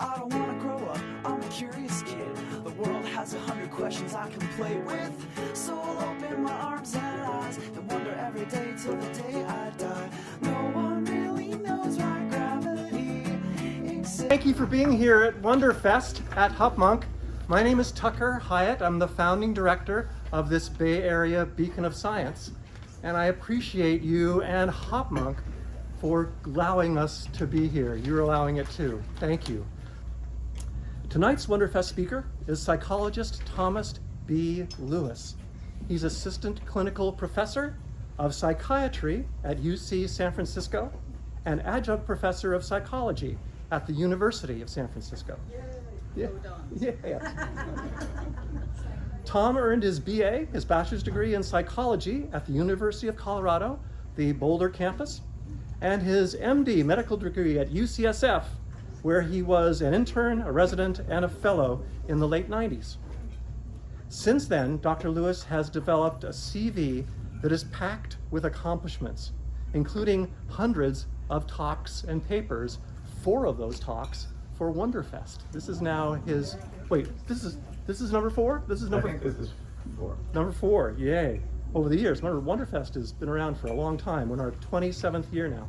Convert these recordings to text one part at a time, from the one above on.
I don't wanna grow up, I'm a curious kid. The world has 100 questions I can play with. So I'll open my arms and eyes and wonder every day till the day I die. No one really knows why gravity exists. Thank you for being here at Wonderfest at Hopmonk. My name is Tucker Hiatt. I'm the founding director of this Bay Area beacon of science. And I appreciate you and Hopmonk for allowing us to be here. You're allowing it too. Thank you. Tonight's Wonderfest speaker is psychologist Thomas B. Lewis. He's assistant clinical professor of psychiatry at UC San Francisco and adjunct professor of psychology at the University of San Francisco. Yay. Yeah. Yeah. Tom earned his BA, his bachelor's degree in psychology at the University of Colorado, the Boulder campus, and his MD medical degree at UCSF, where he was an intern, a resident, and a fellow in the late 90s. Since then, Dr. Lewis has developed a CV that is packed with accomplishments, including hundreds of talks and papers, 4 of those talks for Wonderfest. This is now his, wait, this is number 4? This is number, I think this is 4. Number 4, yay. Over the years, remember Wonderfest has been around for a long time. We're in our 27th year now.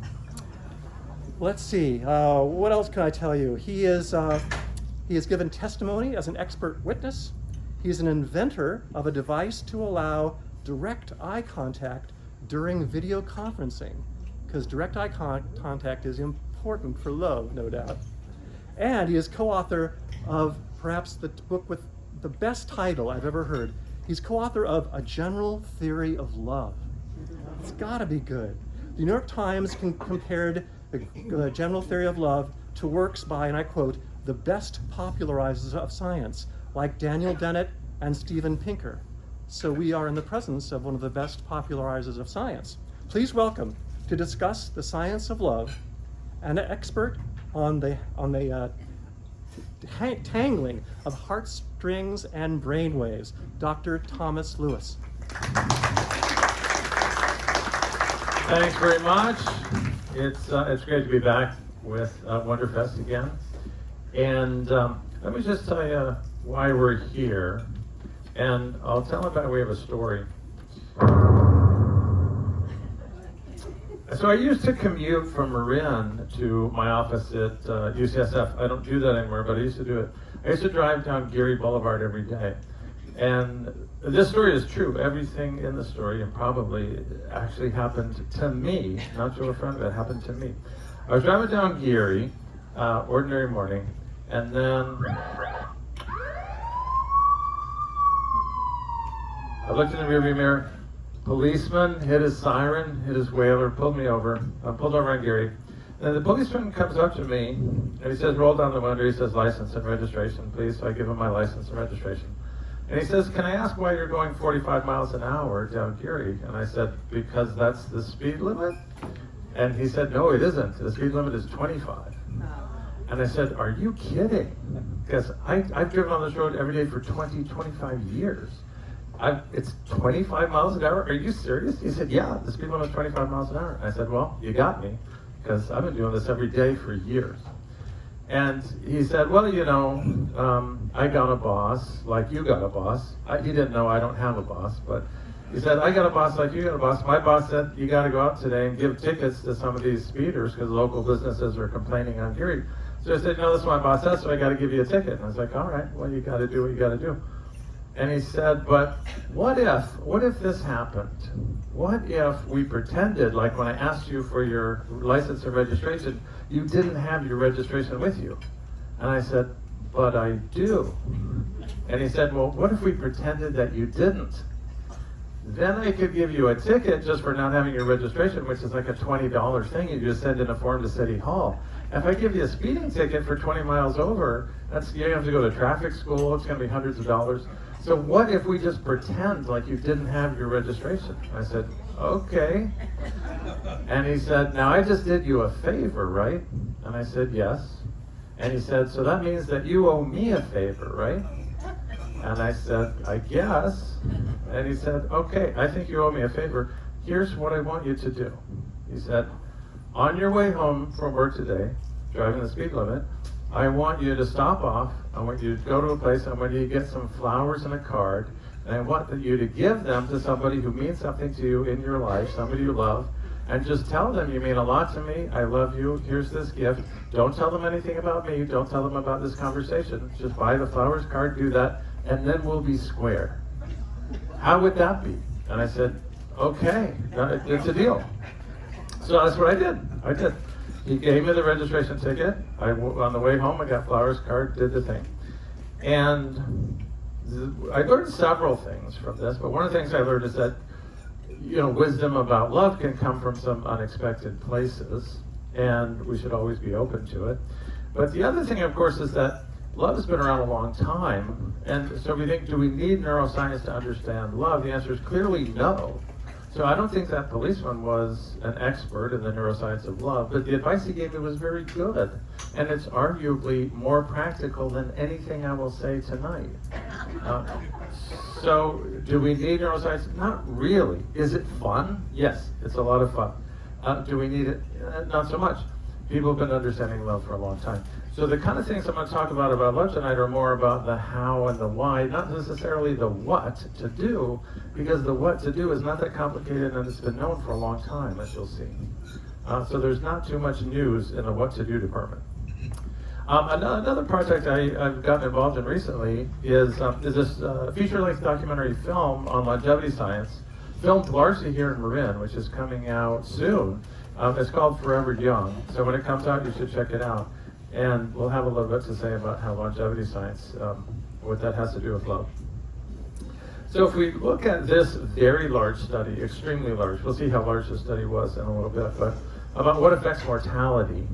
Let's see, what else can I tell you? He has given testimony as an expert witness. He's an inventor of a device to allow direct eye contact during video conferencing, because direct eye contact is important for love, no doubt. And he is co-author of perhaps the book with the best title I've ever heard. He's co-author of A General Theory of Love. It's gotta be good. The New York Times compared the General Theory of Love to works by, and I quote, the best popularizers of science, like Daniel Dennett and Steven Pinker. So we are in the presence of one of the best popularizers of science. Please welcome, to discuss the science of love, an expert on the tangling of heartstrings and brainwaves, Dr. Thomas Lewis. Thanks very much. It's great to be back with Wonderfest again. And let me just tell you why we're here. And I'll tell them by way of a story. So I used to commute from Marin to my office at UCSF. I don't do that anymore, but I used to do it. I used to drive down Geary Boulevard every day. And this story is true. Everything in the story, and probably actually happened to me, not to a friend, but it happened to me. I was driving down Geary, ordinary morning, and then I looked in the rearview mirror. Policeman hit his siren, hit his wailer, pulled me over. I pulled over on Geary. And the policeman comes up to me, and he says, roll down the window. He says, license and registration, please. So I give him my license and registration. And he says, can I ask why you're going 45 miles an hour down Geary? And I said, because that's the speed limit? And he said, no, it isn't. The speed limit is 25. And I said, are you kidding? Because I've driven on this road every day for 25 years. It's 25 miles an hour? Are you serious? He said, yeah, the speed limit is 25 miles an hour. And I said, well, you got me, because I've been doing this every day for years. And he said, well, you know, I got a boss like you got a boss. He didn't know I don't have a boss, but he said, I got a boss like you got a boss. My boss said, you got to go out today and give tickets to some of these speeders because local businesses are complaining on Geary. So I said, no, that's what my boss says, so I got to give you a ticket. And I was like, all right, well, you got to do what you got to do. And he said, but what if this happened? What if we pretended, like when I asked you for your license and registration, you didn't have your registration with you? And I said, but I do. And he said, well, what if we pretended that you didn't? Then I could give you a ticket just for not having your registration, which is like a $20 thing. You just send in a form to City Hall. If I give you a speeding ticket for 20 miles over, you have to go to traffic school. It's going to be hundreds of dollars. So what if we just pretend like you didn't have your registration? I said, okay. And he said, now I just did you a favor, right? And I said, yes. And he said, so that means that you owe me a favor, right? And I said, I guess. And he said, okay, I think you owe me a favor. Here's what I want you to do. He said, on your way home from work today, driving the speed limit, I want you to stop off. I want you to go to a place. I want you to get some flowers and a card. And I want you to give them to somebody who means something to you in your life, somebody you love. And just tell them, you mean a lot to me. I love you. Here's this gift. Don't tell them anything about me. Don't tell them about this conversation. Just buy the flowers, card, do that, and then we'll be square. How would that be? And I said, okay, it's a deal. So that's what I did. He gave me the registration ticket. On the way home, I got flowers, card, did the thing. And I learned several things from this, but one of the things I learned is that, wisdom about love can come from some unexpected places, and we should always be open to it. But the other thing, of course, is that love has been around a long time, and so we think, do we need neuroscience to understand love? The answer is clearly no. So I don't think that policeman was an expert in the neuroscience of love, but the advice he gave me was very good. And it's arguably more practical than anything I will say tonight. So do we need neuroscience? Not really. Is it fun? Yes, it's a lot of fun. Do we need it? Not so much. People have been understanding love for a long time. So the kind of things I'm going to talk about love tonight are more about the how and the why, not necessarily the what to do, because the what to do is not that complicated and it's been known for a long time, as you'll see. So there's not too much news in the what to do department. Another project I've gotten involved in recently is this feature-length documentary film on longevity science, filmed largely here in Marin, which is coming out soon. It's called Forever Young. So when it comes out, you should check it out. And we'll have a little bit to say about how longevity science, what that has to do with love. So if we look at this very large study, extremely large, we'll see how large the study was in a little bit, but about what affects mortality.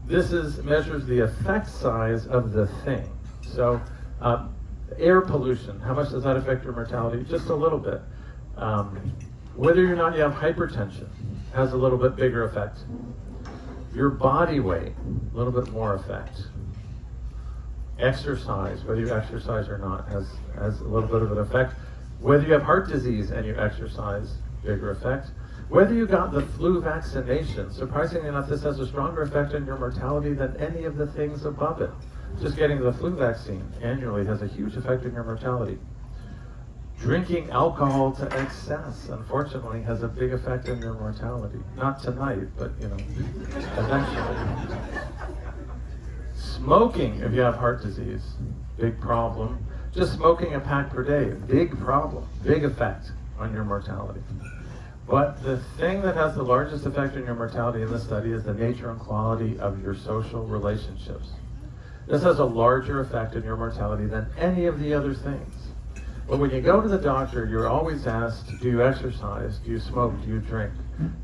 This measures the effect size of the thing. So air pollution, how much does that affect your mortality? Just a little bit. Whether or not you have hypertension has a little bit bigger effect. Your body weight, a little bit more effect. Exercise, whether you exercise or not, has a little bit of an effect. Whether you have heart disease and you exercise, bigger effect. Whether you got the flu vaccination, surprisingly enough, this has a stronger effect on your mortality than any of the things above it. Just getting the flu vaccine annually has a huge effect on your mortality. Drinking alcohol to excess, unfortunately, has a big effect on your mortality. Not tonight, but eventually. Smoking, if you have heart disease, big problem. Just smoking a pack per day, big problem, big effect on your mortality. But the thing that has the largest effect on your mortality in this study is the nature and quality of your social relationships. This has a larger effect on your mortality than any of the other things. But when you go to the doctor, you're always asked, do you exercise? Do you smoke? Do you drink?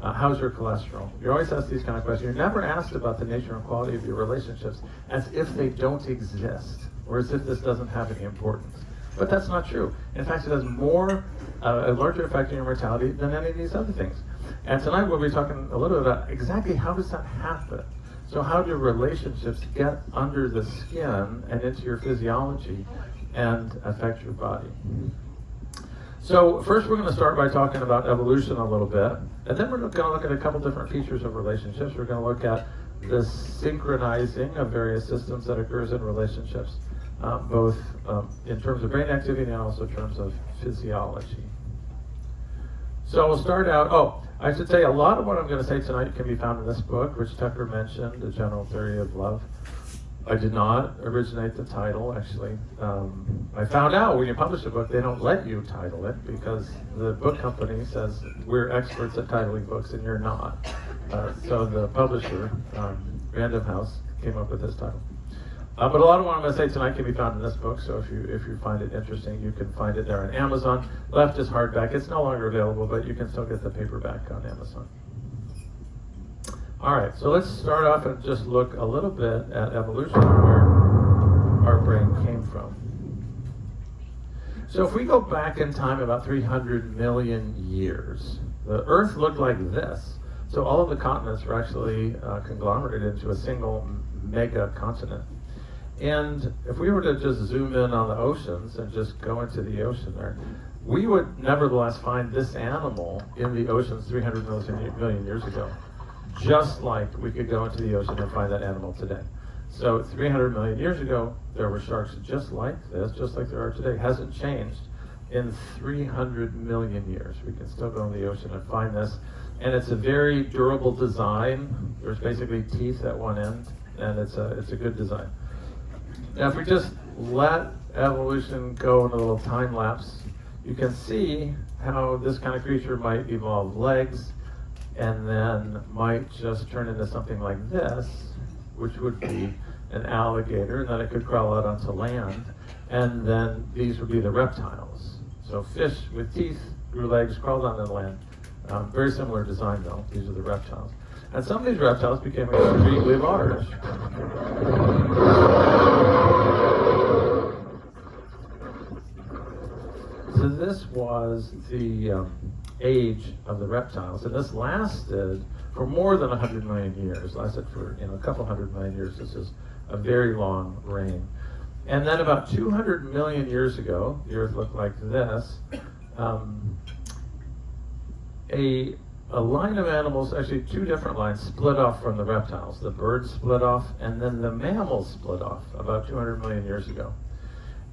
How's your cholesterol? You're always asked these kind of questions. You're never asked about the nature and quality of your relationships as if they don't exist, or as if this doesn't have any importance. But that's not true. In fact, it has a larger effect on your mortality than any of these other things. And tonight we'll be talking a little bit about exactly how does that happen. So how do relationships get under the skin and into your physiology and affect your body? So first we're going to start by talking about evolution a little bit, and then we're going to look at a couple different features of relationships. We're going to look at the synchronizing of various systems that occurs in relationships, both in terms of brain activity and also in terms of physiology. So we'll start out, I should say a lot of what I'm going to say tonight can be found in this book, which Tucker mentioned, The General Theory of Love. I did not originate the title, actually. I found out when you publish a book, they don't let you title it because the book company says we're experts at titling books and you're not. So the publisher, Random House, came up with this title. But a lot of what I'm going to say tonight can be found in this book, so if you find it interesting, you can find it there on Amazon. Left is hardback. It's no longer available, but you can still get the paperback on Amazon. All right, so let's start off and just look a little bit at evolution, where our brain came from. So if we go back in time about 300 million years, the Earth looked like this. So all of the continents were actually conglomerated into a single mega continent. And if we were to just zoom in on the oceans and just go into the ocean there, we would nevertheless find this animal in the oceans 300 million years ago. just like we could go into the ocean and find that animal today. So 300 million years ago, there were sharks just like this, just like there are today. It hasn't changed in 300 million years. We can still go in the ocean and find this. And it's a very durable design. There's basically teeth at one end, and it's a good design. Now, if we just let evolution go in a little time lapse, you can see how this kind of creature might evolve legs, and then might just turn into something like this, which would be an alligator, and then it could crawl out onto land, and then these would be the reptiles. So fish with teeth, grew legs, crawled onto land. Very similar design though, these are the reptiles. And some of these reptiles became extremely large. So this was the age of the reptiles, and this lasted for more than 100 million years. Lasted for a couple hundred million years. This is a very long reign. And then about 200 million years ago, the Earth looked like this. A line of animals, actually two different lines, split off from the reptiles. The birds split off, and then the mammals split off about 200 million years ago.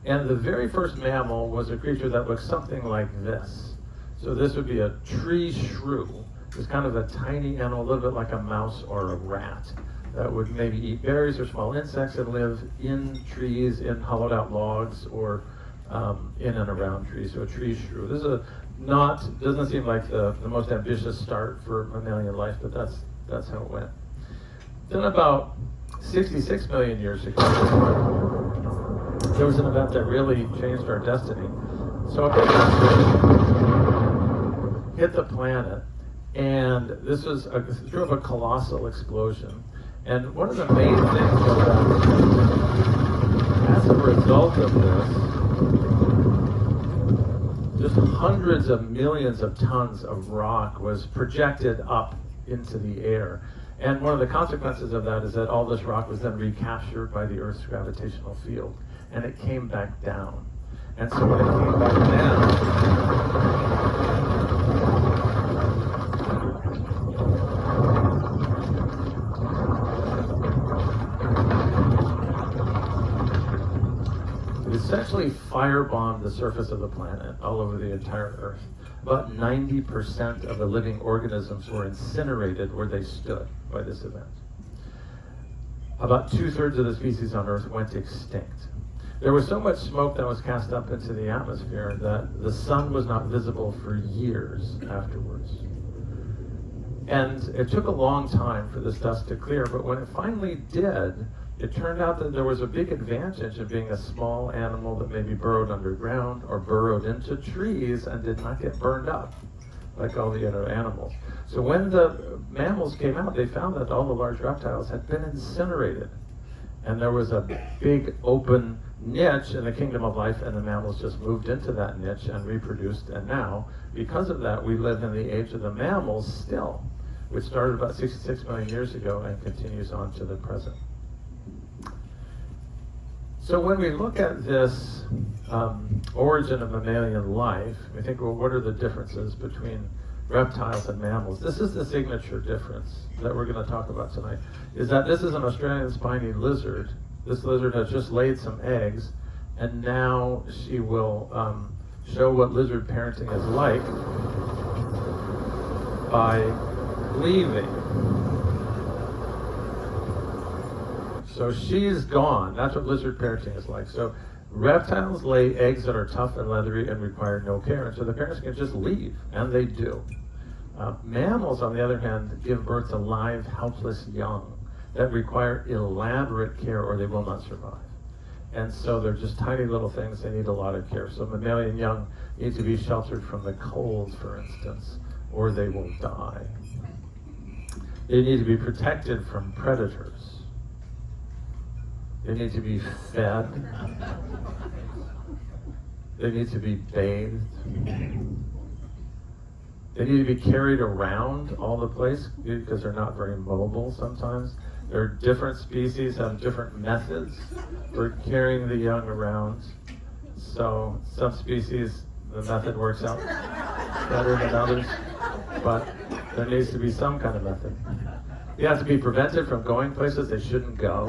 And the very first mammal was a creature that looked something like this. So this would be a tree shrew. It's kind of a tiny animal, a little bit like a mouse or a rat, that would maybe eat berries or small insects and live in trees, in hollowed out logs, or in and around trees. So a tree shrew. This is doesn't seem like the most ambitious start for mammalian life, but that's how it went. Then about 66 million years ago, there was an event that really changed our destiny. So a big asteroid hit the planet, and this was sort of a colossal explosion. And one of the main things was that as a result of this, just hundreds of millions of tons of rock was projected up into the air. And one of the consequences of that is that all this rock was then recaptured by the Earth's gravitational field, and it came back down. And so when it came back down, essentially firebombed the surface of the planet all over the entire Earth. About 90% of the living organisms were incinerated where they stood by this event. About 2/3 of the species on Earth went extinct. There was so much smoke that was cast up into the atmosphere that the sun was not visible for years afterwards. And it took a long time for this dust to clear, but when it finally did, it turned out that there was a big advantage of being a small animal that maybe burrowed underground or burrowed into trees and did not get burned up like all the other animals. So when the mammals came out, they found that all the large reptiles had been incinerated. And there was a big open niche in the kingdom of life, and the mammals just moved into that niche and reproduced. And now, because of that, we live in the age of the mammals still, which started about 66 million years ago and continues on to the present. So when we look at this origin of mammalian life, we think, well, what are the differences between reptiles and mammals? This is the signature difference that we're going to talk about tonight, is that this is an Australian spiny lizard. This lizard has just laid some eggs, and now she will show what lizard parenting is like by leaving. So she's gone. That's what lizard parenting is like. So reptiles lay eggs that are tough and leathery and require no care, and so the parents can just leave, and they do. Mammals, on the other hand, give birth to live, helpless young that require elaborate care or they will not survive. And so they're just tiny little things. They need a lot of care. So mammalian young need to be sheltered from the cold, for instance, or they will die. They need to be protected from predators. They need to be fed. They need to be bathed. They need to be carried around all the place because they're not very mobile sometimes. There are different species have different methods for carrying the young around. So some species, the method works out better than others. But There needs to be some kind of method. You have to be prevented from going places they shouldn't go.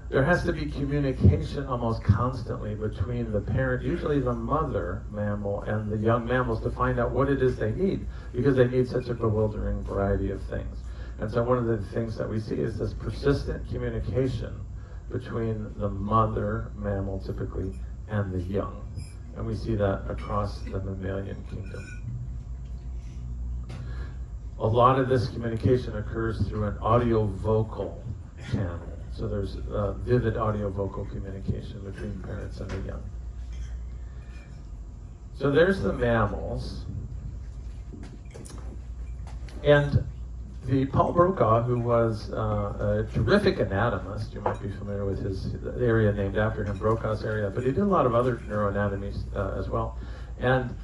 There has to be communication almost constantly between the parent, usually the mother mammal, and the young mammals to find out what it is they need, because they need such a bewildering variety of things. And so one of the things that we see is this persistent communication between the mother mammal typically and the young. And we see that across the mammalian kingdom. A lot of this communication occurs through an audio-vocal channel. So there's vivid audio-vocal communication between parents and the young. So there's the mammals. And the Paul Brokaw, who was a terrific anatomist, you might be familiar with the area named after him, Brokaw's area, but he did a lot of other neuroanatomy as well. And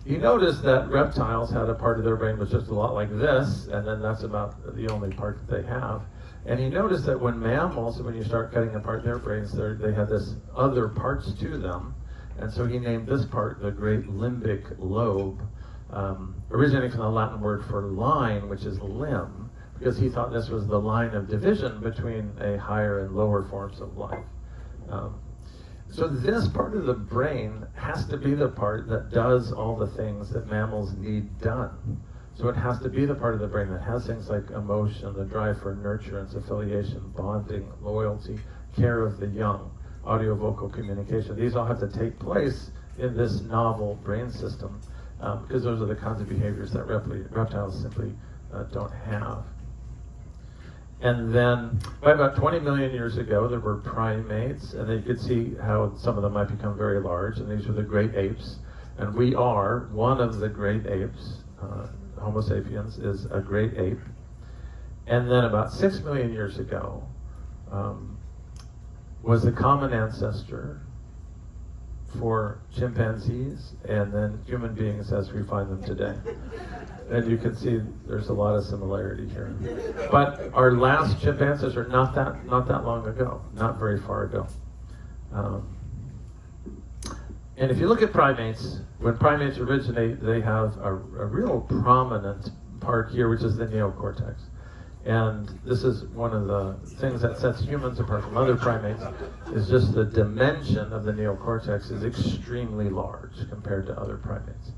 he noticed that reptiles had a part of their brain which was just a lot like this, and then that's about the only part that they have. And he noticed that when mammals, when you start cutting apart their brains, they have this other parts to them. And so he named this part the great limbic lobe, originating from the Latin word for line, which is limb, because he thought this was the line of division between a higher and lower forms of life. So this part of the brain has to be the part that does all the things that mammals need done. So it has to be the part of the brain that has things like emotion, the drive for nurturance, affiliation, bonding, loyalty, care of the young, audio-vocal communication. These all have to take place in this novel brain system, because those are the kinds of behaviors that reptiles simply don't have. And then by about 20 million years ago, there were primates, and you could see how some of them might become very large, and these are the great apes. And we are one of the great apes. Homo sapiens is a great ape. And then about 6 million years ago was the common ancestor for chimpanzees and then human beings as we find them today. And you can see there's a lot of similarity here. But our last chimpanzees are not that long ago, not very far ago. And if you look at primates, when primates originate, they have a real prominent part here, which is the neocortex. And this is one of the things that sets humans apart from other primates, is just the dimension of the neocortex is extremely large compared to other primates.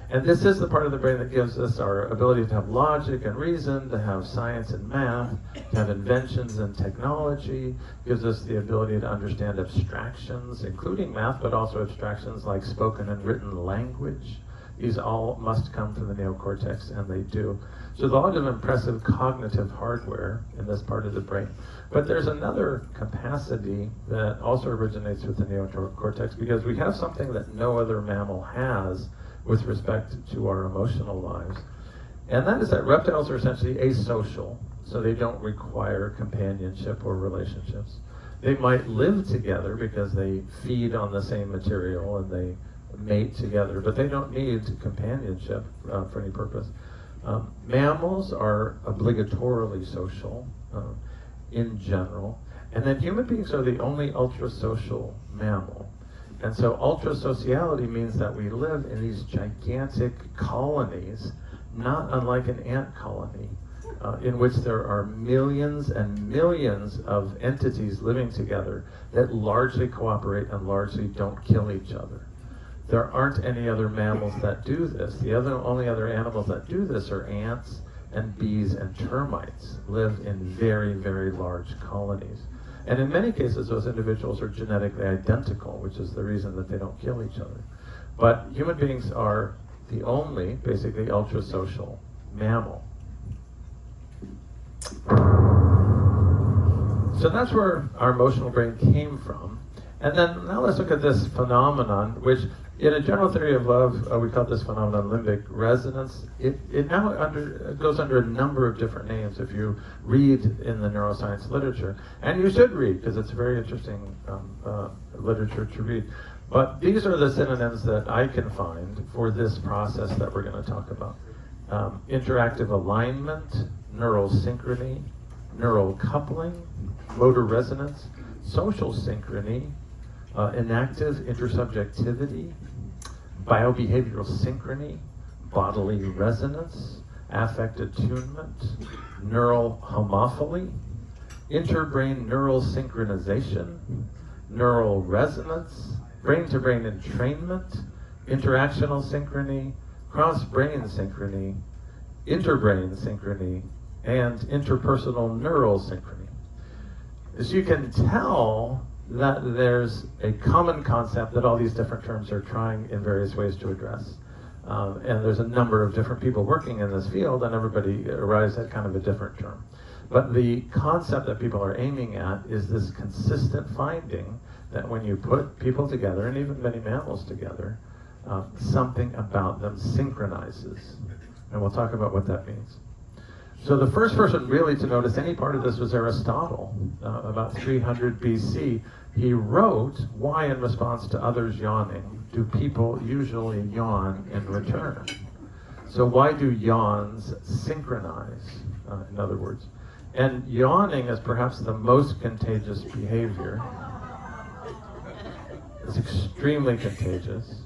And this is the part of the brain that gives us our ability to have logic and reason, to have science and math, to have inventions and technology, gives us the ability to understand abstractions, including math, but also abstractions like spoken and written language. These all must come from the neocortex, and they do. So there's a lot of impressive cognitive hardware in this part of the brain. But there's another capacity that also originates with the neocortex, because we have something that no other mammal has with respect to our emotional lives. And that is that reptiles are essentially asocial, so they don't require companionship or relationships. They might live together because they feed on the same material and they mate together, but they don't need companionship for any purpose. Mammals are obligatorily social in general, and then human beings are the only ultra-social mammal. And so ultra-sociality means that we live in these gigantic colonies, not unlike an ant colony, in which there are millions and millions of entities living together that largely cooperate and largely don't kill each other. There aren't any other mammals that do this. The only other animals that do this are ants and bees and termites, live in very, very large colonies. And in many cases, those individuals are genetically identical, which is the reason that they don't kill each other. But human beings are the only, basically, ultra-social mammal. So that's where our emotional brain came from. And then now let's look at this phenomenon, which in a general theory of love, we call this phenomenon limbic resonance. It now goes under a number of different names if you read in the neuroscience literature. And you should read, because it's very interesting literature to read. But these are the synonyms that I can find for this process that we're going to talk about. Interactive alignment, neural synchrony, neural coupling, motor resonance, social synchrony, enactive intersubjectivity, biobehavioral synchrony, bodily resonance, affect attunement, neural homophily, interbrain neural synchronization, neural resonance, brain-to-brain entrainment, interactional synchrony, cross-brain synchrony, interbrain synchrony, and interpersonal neural synchrony. As you can tell that there's a common concept that all these different terms are trying in various ways to address. And there's a number of different people working in this field, and everybody arrives at kind of a different term. But the concept that people are aiming at is this consistent finding that when you put people together, and even many mammals together, something about them synchronizes. And we'll talk about what that means. So the first person really to notice any part of this was Aristotle, about 300 BC. He wrote, why in response to others yawning, do people usually yawn in return? So why do yawns synchronize, in other words? And yawning is perhaps the most contagious behavior. It's extremely contagious.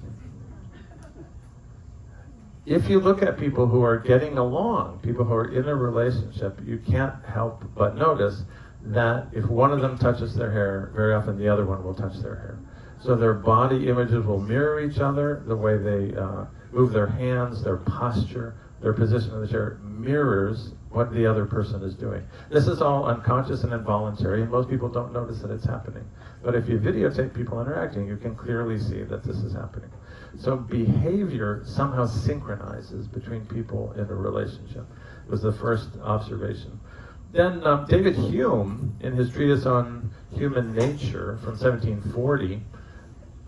If you look at people who are getting along, people who are in a relationship, you can't help but notice that if one of them touches their hair, very often the other one will touch their hair. So their body images will mirror each other, the way they move their hands, their posture, their position in the chair mirrors what the other person is doing. This is all unconscious and involuntary, and most people don't notice that it's happening. But if you videotape people interacting, you can clearly see that this is happening. So behavior somehow synchronizes between people in a relationship, was the first observation. Then David Hume, in his treatise on human nature from 1740,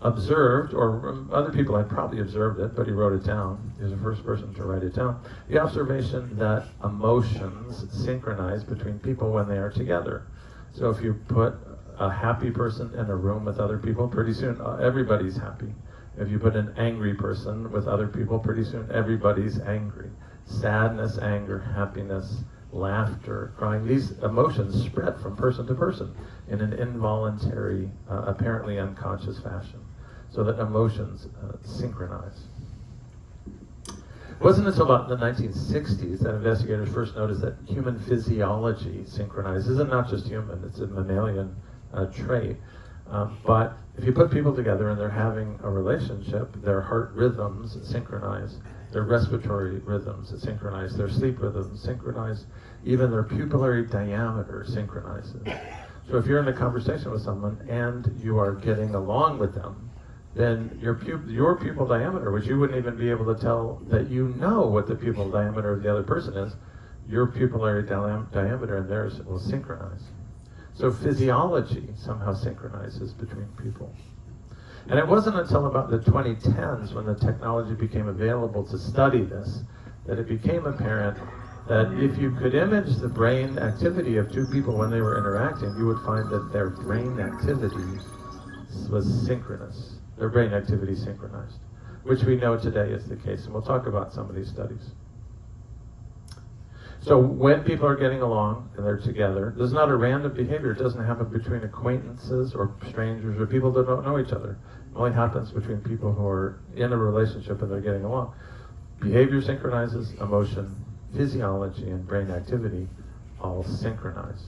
observed, or other people had probably observed it, but he wrote it down. He was the first person to write it down. The observation that emotions synchronize between people when they are together. So if you put a happy person in a room with other people, pretty soon everybody's happy. If you put an angry person with other people, pretty soon everybody's angry. Sadness, anger, happiness, laughter, crying, these emotions spread from person to person in an involuntary, apparently unconscious fashion, so that emotions synchronize. It wasn't until about the 1960s that investigators first noticed that human physiology synchronizes, and not just human, it's a mammalian trait. But if you put people together and they're having a relationship, their heart rhythms synchronize, their respiratory rhythms synchronize, their sleep rhythms synchronize, even their pupillary diameter synchronizes. So if you're in a conversation with someone and you are getting along with them, then your pupil diameter, which you wouldn't even be able to tell that you know what the pupil diameter of the other person is, your pupillary diameter and theirs will synchronize. So physiology somehow synchronizes between people. And it wasn't until about the 2010s, when the technology became available to study this, that it became apparent that if you could image the brain activity of two people when they were interacting, you would find that their brain activity was synchronous. Their brain activity synchronized, which we know today is the case. And we'll talk about some of these studies. So when people are getting along and they're together, there's not a random behavior. It doesn't happen between acquaintances or strangers or people that don't know each other. It only happens between people who are in a relationship and they're getting along. Behavior synchronizes, emotion, physiology, and brain activity all synchronize.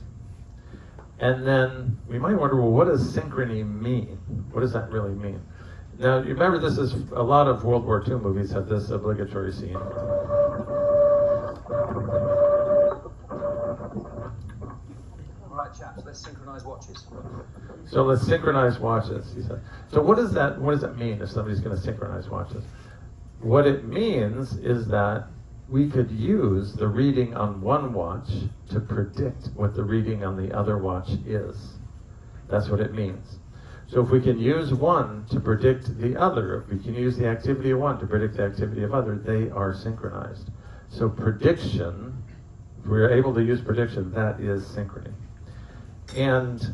And then we might wonder, well, what does synchrony mean? What does that really mean? Now, you remember this is, a lot of World War II movies have this obligatory scene. Chaps, let's synchronize watches. So let's synchronize watches, he said. So what does that mean if somebody's going to synchronize watches? What it means is that we could use the reading on one watch to predict what the reading on the other watch is. That's what it means. So if we can use one to predict the other, if we can use the activity of one to predict the activity of other, they are synchronized. So prediction, if we're able to use prediction, that is synchrony. And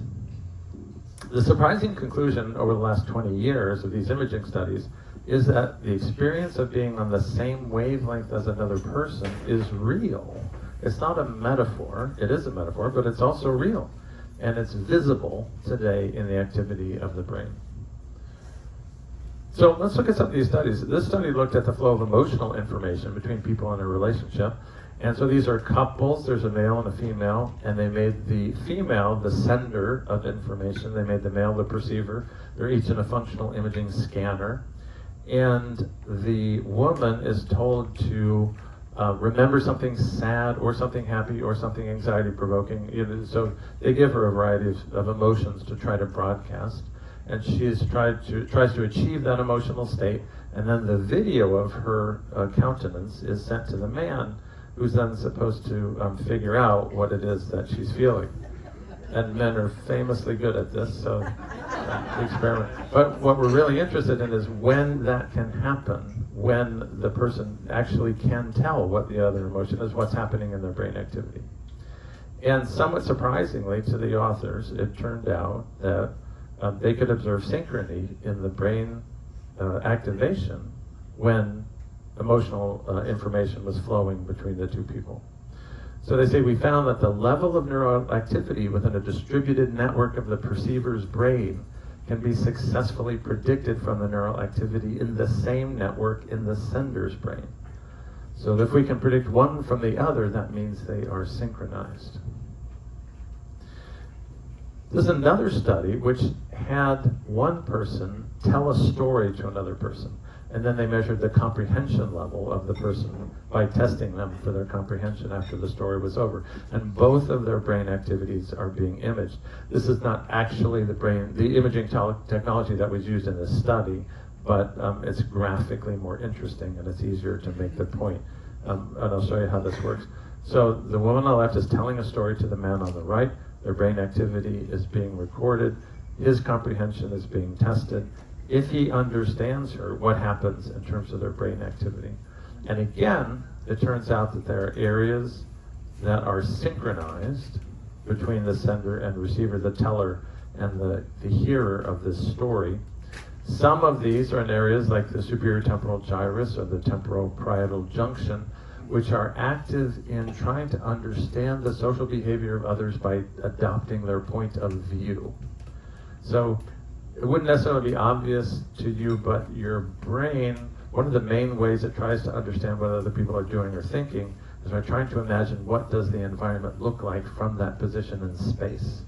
the surprising conclusion over the last 20 years of these imaging studies is that the experience of being on the same wavelength as another person is real. It's not a metaphor. It is a metaphor, but it's also real. And it's visible today in the activity of the brain. So let's look at some of these studies. This study looked at the flow of emotional information between people in a relationship. And so these are couples, there's a male and a female, and they made the female the sender of information. They made the male the perceiver. They're each in a functional imaging scanner. And the woman is told to remember something sad or something happy or something anxiety provoking. So they give her a variety of emotions to try to broadcast. And she tries to achieve that emotional state, and then the video of her countenance is sent to the man, who's then supposed to figure out what it is that she's feeling. And men are famously good at this, so experiment. But what we're really interested in is when that can happen, when the person actually can tell what the other emotion is, what's happening in their brain activity. And somewhat surprisingly to the authors, it turned out that they could observe synchrony in the brain activation when emotional information was flowing between the two people. So they say, we found that the level of neural activity within a distributed network of the perceiver's brain can be successfully predicted from the neural activity in the same network in the sender's brain. So if we can predict one from the other, that means they are synchronized. There's another study which had one person tell a story to another person, and then they measured the comprehension level of the person by testing them for their comprehension after the story was over. And both of their brain activities are being imaged. This is not actually the imaging technology that was used in this study, but it's graphically more interesting and it's easier to make the point. And I'll show you how this works. So the woman on the left is telling a story to the man on the right. Their brain activity is being recorded. His comprehension is being tested. If he understands her, what happens in terms of their brain activity? And again, it turns out that there are areas that are synchronized between the sender and receiver, the teller and the hearer of this story. Some of these are in areas like the superior temporal gyrus or the temporal parietal junction, which are active in trying to understand the social behavior of others by adopting their point of view. So it wouldn't necessarily be obvious to you, but your brain, one of the main ways it tries to understand what other people are doing or thinking is by trying to imagine what does the environment look like from that position in space.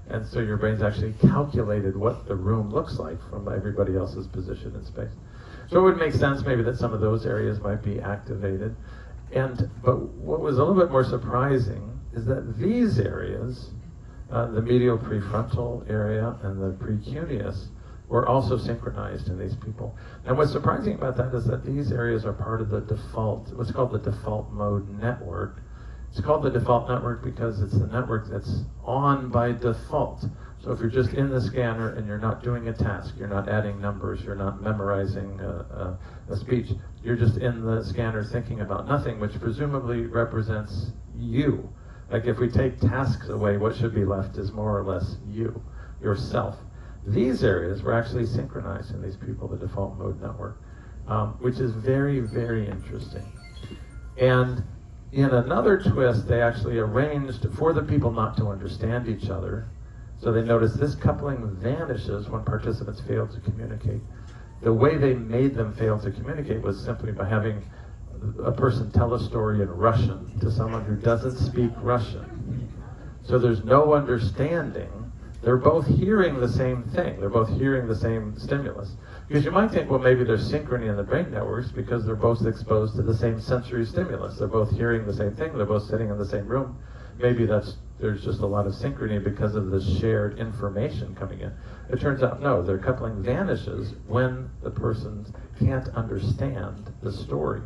And so your brain's actually calculated what the room looks like from everybody else's position in space. So it would make sense maybe that some of those areas might be activated. But what was a little bit more surprising is that these areas, the medial prefrontal area and the precuneus, were also synchronized in these people. And what's surprising about that is that these areas are part of the default, what's called the default mode network. It's called the default network because it's the network that's on by default. So if you're just in the scanner and you're not doing a task, you're not adding numbers, you're not memorizing a speech, you're just in the scanner thinking about nothing, which presumably represents you. Like if we take tasks away, what should be left is more or less you, yourself. These areas were actually synchronized in these people, the default mode network, which is very, very interesting. And in another twist, they actually arranged for the people not to understand each other. So they noticed this coupling vanishes when participants fail to communicate. The way they made them fail to communicate was simply by having a person tell a story in Russian to someone who doesn't speak Russian. So there's no understanding. They're both hearing the same thing. They're both hearing the same stimulus. Because you might think, well, maybe there's synchrony in the brain networks because they're both exposed to the same sensory stimulus. They're both hearing the same thing. They're both sitting in the same room. Maybe there's just a lot of synchrony because of the shared information coming in. It turns out, no, their coupling vanishes when the person can't understand the story.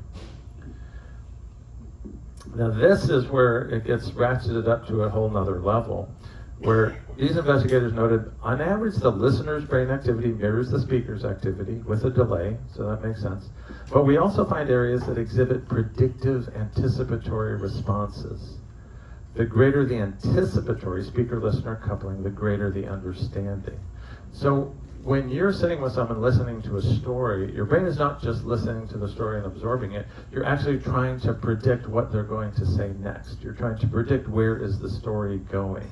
Now this is where it gets ratcheted up to a whole nother level, where these investigators noted, on average, the listener's brain activity mirrors the speaker's activity with a delay, so that makes sense. But we also find areas that exhibit predictive anticipatory responses. The greater the anticipatory speaker-listener coupling, the greater the understanding. So when you're sitting with someone listening to a story, your brain is not just listening to the story and absorbing it, you're actually trying to predict what they're going to say next. You're trying to predict where is the story going.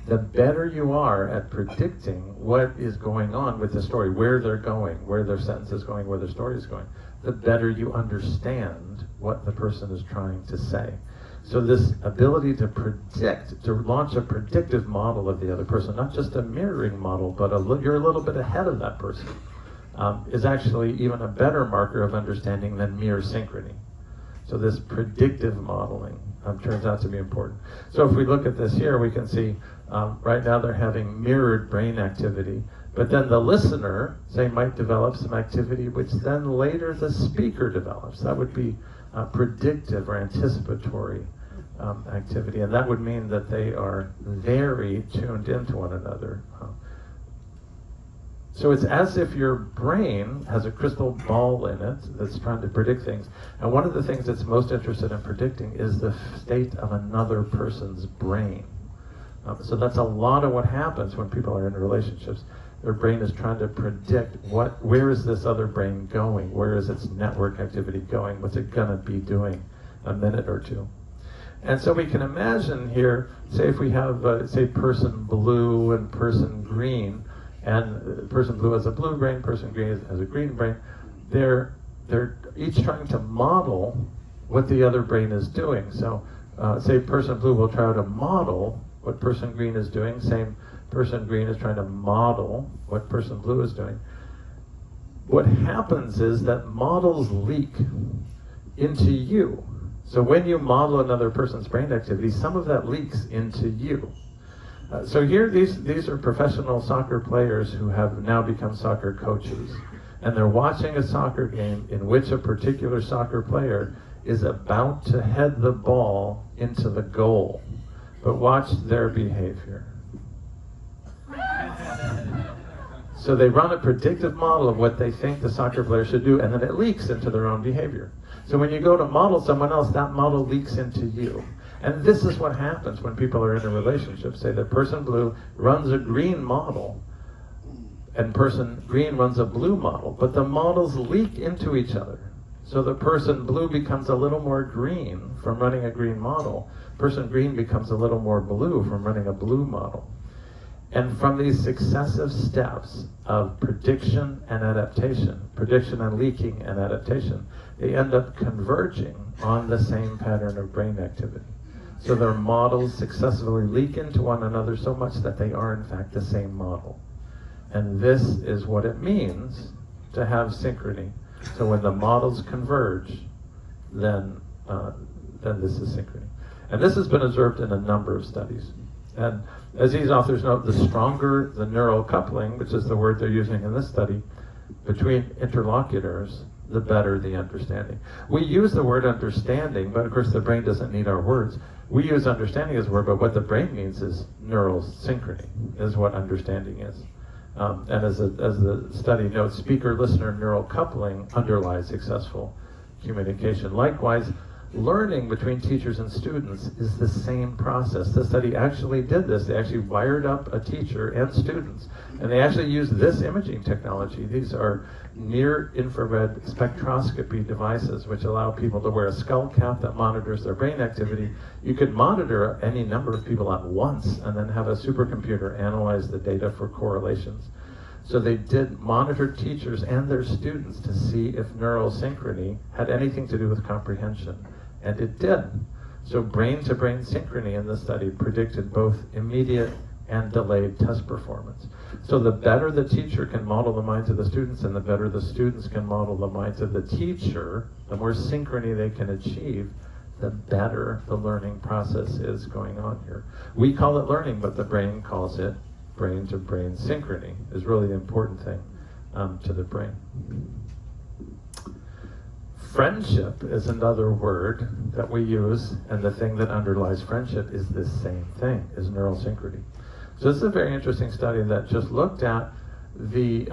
the better you are at predicting what is going on with the story, where they're going, where their sentence is going, where their story is going, the better you understand what the person is trying to say. So this ability to predict, to launch a predictive model of the other person, not just a mirroring model, but you're a little bit ahead of that person, is actually even a better marker of understanding than mere synchrony. So this predictive modeling turns out to be important. So if we look at this here, we can see right now they're having mirrored brain activity, but then the listener, say, might develop some activity which then later the speaker develops. That would be predictive or anticipatory activity, and that would mean that they are very tuned into one another. So it's as if your brain has a crystal ball in it that's trying to predict things. And one of the things that's most interested in predicting is the state of another person's brain. So that's a lot of what happens when people are in relationships. Their brain is trying to predict where is this other brain going? Where is its network activity going? What's it gonna be doing in a minute or two? And so we can imagine here, say if we have, say, person blue and person green, and person blue has a blue brain, person green has a green brain, they're each trying to model what the other brain is doing. So say person blue will try to model what person green is doing, same person green is trying to model what person blue is doing. What happens is that models leak into you. So when you model another person's brain activity, some of that leaks into you. So here, these are professional soccer players who have now become soccer coaches. And they're watching a soccer game in which a particular soccer player is about to head the ball into the goal. But watch their behavior. So they run a predictive model of what they think the soccer player should do, and then it leaks into their own behavior. So when you go to model someone else, that model leaks into you. And this is what happens when people are in a relationship. Say that person blue runs a green model, and person green runs a blue model, but the models leak into each other. So the person blue becomes a little more green from running a green model. Person green becomes a little more blue from running a blue model. And from these successive steps of prediction and adaptation, prediction and leaking and adaptation, they end up converging on the same pattern of brain activity. So their models successfully leak into one another so much that they are in fact the same model. And this is what it means to have synchrony. So when the models converge, then this is synchrony. And this has been observed in a number of studies. And as these authors note, the stronger the neural coupling, which is the word they're using in this study, between interlocutors, the better the understanding. We use the word understanding, but of course the brain doesn't need our words. We use understanding as a word, but what the brain means is neural synchrony, is what understanding is. And as the study notes, speaker-listener neural coupling underlies successful communication. Likewise, learning between teachers and students is the same process. The study actually did this. They actually wired up a teacher and students, and they actually used this imaging technology. These are near-infrared spectroscopy devices which allow people to wear a skull cap that monitors their brain activity. You could monitor any number of people at once and then have a supercomputer analyze the data for correlations. So they did monitor teachers and their students to see if neural synchrony had anything to do with comprehension. And it did. So brain-to-brain synchrony in the study predicted both immediate and delayed test performance. So the better the teacher can model the minds of the students and the better the students can model the minds of the teacher, the more synchrony they can achieve, the better the learning process is going on here. We call it learning, but the brain calls it brain-to-brain synchrony, is really the important thing to the brain. Friendship is another word that we use, and the thing that underlies friendship is this same thing, is neural synchrony. So this is a very interesting study that just looked at the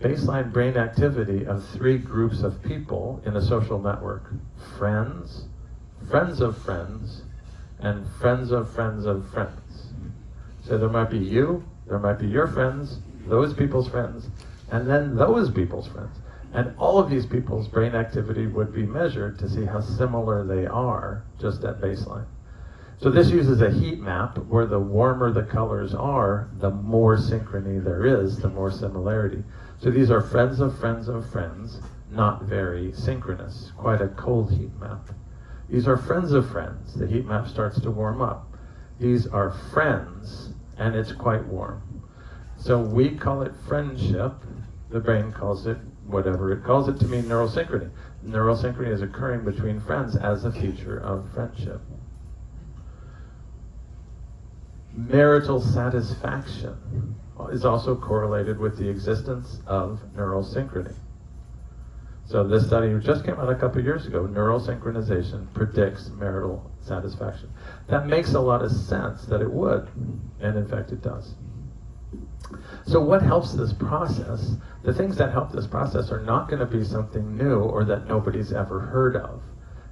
baseline brain activity of 3 groups of people in a social network. Friends, friends of friends, and friends of friends of friends. So there might be you, there might be your friends, those people's friends, and then those people's friends. And all of these people's brain activity would be measured to see how similar they are just at baseline. So this uses a heat map where the warmer the colors are, the more synchrony there is, the more similarity. So these are friends of friends of friends, not very synchronous, quite a cold heat map. These are friends of friends. The heat map starts to warm up. These are friends, and it's quite warm. So we call it friendship. The brain calls it whatever it calls it to mean neural synchrony. Neural synchrony is occurring between friends as a feature of friendship. Marital satisfaction is also correlated with the existence of neural synchrony. So this study just came out a couple years ago, neural synchronization predicts marital satisfaction. That makes a lot of sense that it would, and in fact it does. So what helps this process? The things that help this process are not going to be something new or that nobody's ever heard of,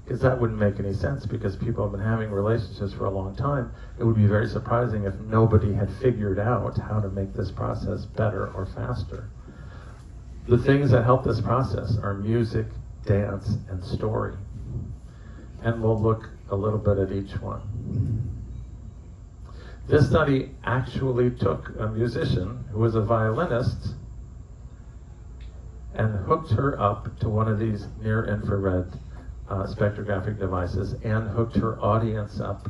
because that wouldn't make any sense, because people have been having relationships for a long time. It would be very surprising if nobody had figured out how to make this process better or faster. The things that help this process are music, dance, and story. And we'll look a little bit at each one. This study actually took a musician who was a violinist and hooked her up to one of these near-infrared spectrographic devices and hooked her audience up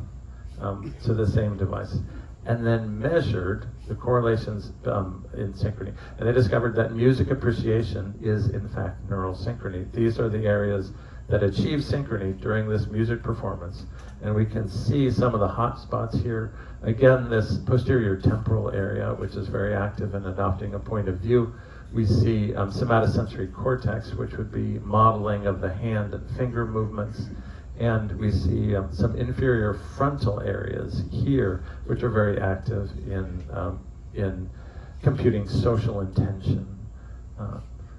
to the same device, and then measured the correlations in synchrony. And they discovered that music appreciation is in fact neural synchrony. These are the areas that achieve synchrony during this music performance. And we can see some of the hot spots here. Again, this posterior temporal area, which is very active in adopting a point of view. We see somatosensory cortex, which would be modeling of the hand and finger movements. And we see some inferior frontal areas here, which are very active in computing social intention.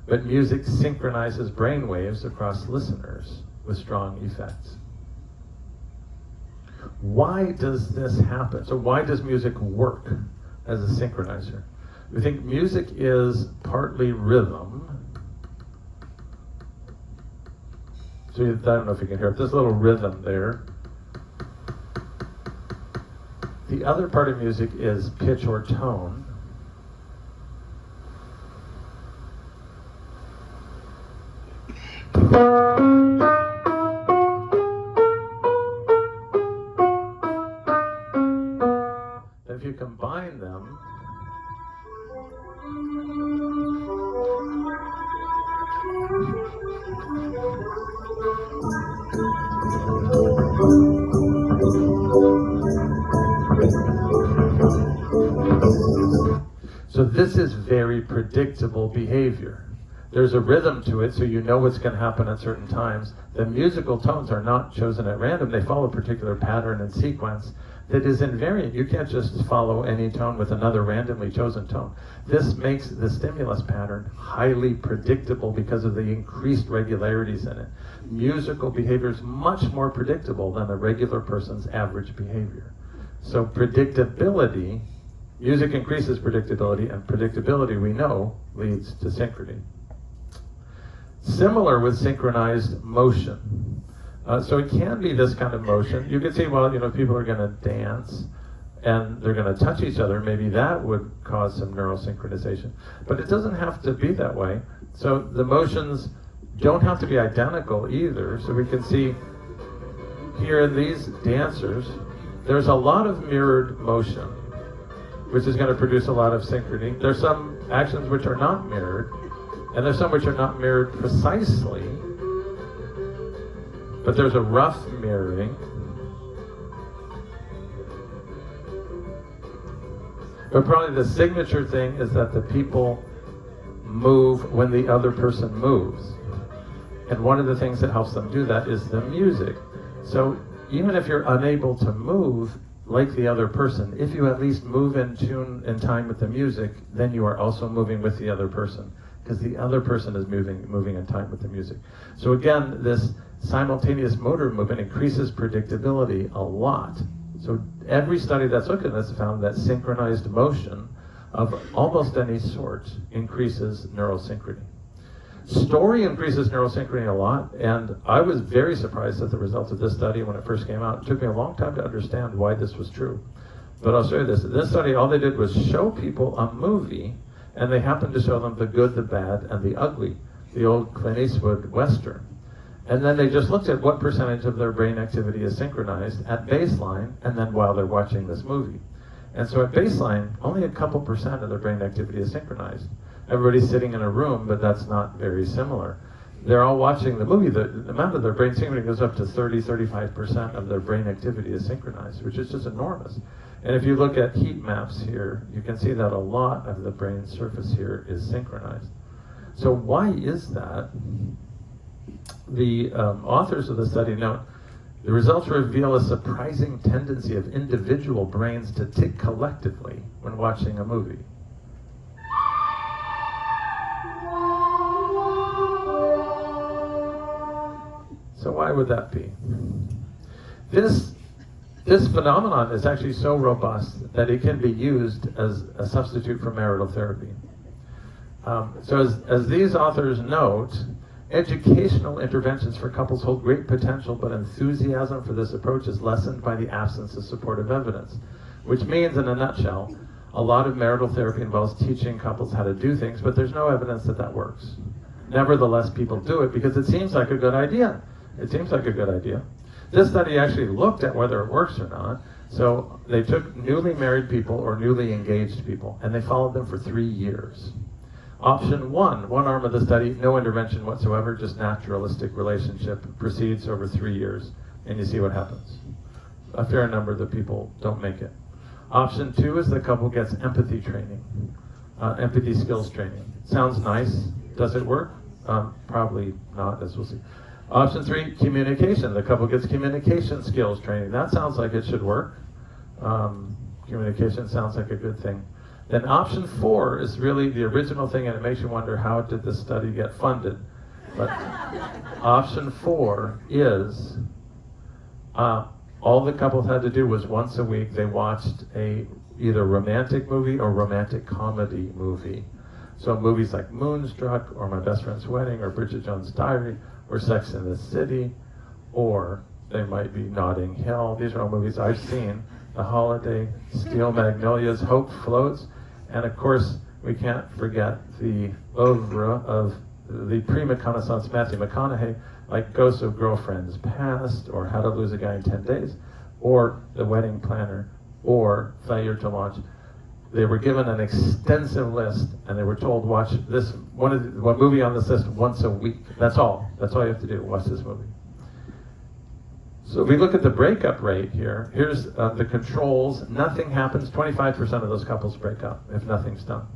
But music synchronizes brain waves across listeners with strong effects. Why does this happen? So why does music work as a synchronizer? We think music is partly rhythm. So I don't know if you can hear it. There's a little rhythm there. The other part of music is pitch or tone. If you combine them, so this is very predictable behavior. There's a rhythm to it, so you know what's going to happen at certain times. The musical tones are not chosen at random. They follow a particular pattern and sequence that is invariant. You can't just follow any tone with another randomly chosen tone. This makes the stimulus pattern highly predictable because of the increased regularities in it. Musical behavior is much more predictable than a regular person's average behavior. So predictability, music increases predictability, and predictability, we know, leads to synchrony. Similar with synchronized motion. So it can be this kind of motion. You can see, well, people are going to dance and they're going to touch each other. Maybe that would cause some neural synchronization. But it doesn't have to be that way. So the motions don't have to be identical either. So we can see here in these dancers, there's a lot of mirrored motion, which is going to produce a lot of synchrony. There's some actions which are not mirrored, and there's some which are not mirrored precisely, but there's a rough mirroring. But probably the signature thing is that the people move when the other person moves. And one of the things that helps them do that is the music. So even if you're unable to move like the other person, if you at least move in tune, in time with the music, then you are also moving with the other person, because the other person is moving in time with the music. So again, this simultaneous motor movement increases predictability a lot. So every study that's looked at this found that synchronized motion of almost any sort increases neural synchrony. Story increases neurosynchrony a lot, and I was very surprised at the results of this study when it first came out. It took me a long time to understand why this was true. But I'll show you this. In this study, all they did was show people a movie, and they happened to show them the good, the bad, and the ugly, the old Clint Eastwood Western. And then they just looked at what percentage of their brain activity is synchronized at baseline, and then while they're watching this movie. And so at baseline, only a couple percent of their brain activity is synchronized. Everybody's sitting in a room, but that's not very similar. They're all watching the movie. The amount of their brain synchrony goes up to 30-35% of their brain activity is synchronized, which is just enormous. And if you look at heat maps here, you can see that a lot of the brain surface here is synchronized. So why is that? The authors of the study note, the results reveal a surprising tendency of individual brains to tick collectively when watching a movie. So why would that be? This phenomenon is actually so robust that it can be used as a substitute for marital therapy. So as these authors note, educational interventions for couples hold great potential, but enthusiasm for this approach is lessened by the absence of supportive evidence, which means, in a nutshell, a lot of marital therapy involves teaching couples how to do things, but there's no evidence that that works. Nevertheless, people do it because it seems like a good idea. It seems like a good idea. This study actually looked at whether it works or not. So they took newly married people or newly engaged people, and they followed them for 3 years. Option one arm of the study, no intervention whatsoever, just naturalistic relationship, proceeds over 3 years, and you see what happens. A fair number of the people don't make it. Option two is the couple gets empathy training, empathy skills training. Sounds nice. Does it work? Probably not, as we'll see. Option three, communication. The couple gets communication skills training. That sounds like it should work. Communication sounds like a good thing. Then option four is really the original thing, and it makes you wonder, how did this study get funded? But option four is all the couples had to do was once a week they watched a either romantic movie or romantic comedy movie. So movies like Moonstruck or My Best Friend's Wedding or Bridget Jones' Diary or Sex and the City, or they might be Notting Hill. These are all movies I've seen. The Holiday, Steel Magnolias, Hope Floats, and of course we can't forget the oeuvre of the prima connaissance Matthew McConaughey, like Ghosts of Girlfriends Past, or How to Lose a Guy in 10 Days, or The Wedding Planner, or Failure to Launch. They were given an extensive list, and they were told, watch this one movie on this list once a week. That's all. That's all you have to do. Watch this movie. So if we look at the breakup rate here, here's the controls. Nothing happens. 25% of those couples break up if nothing's done.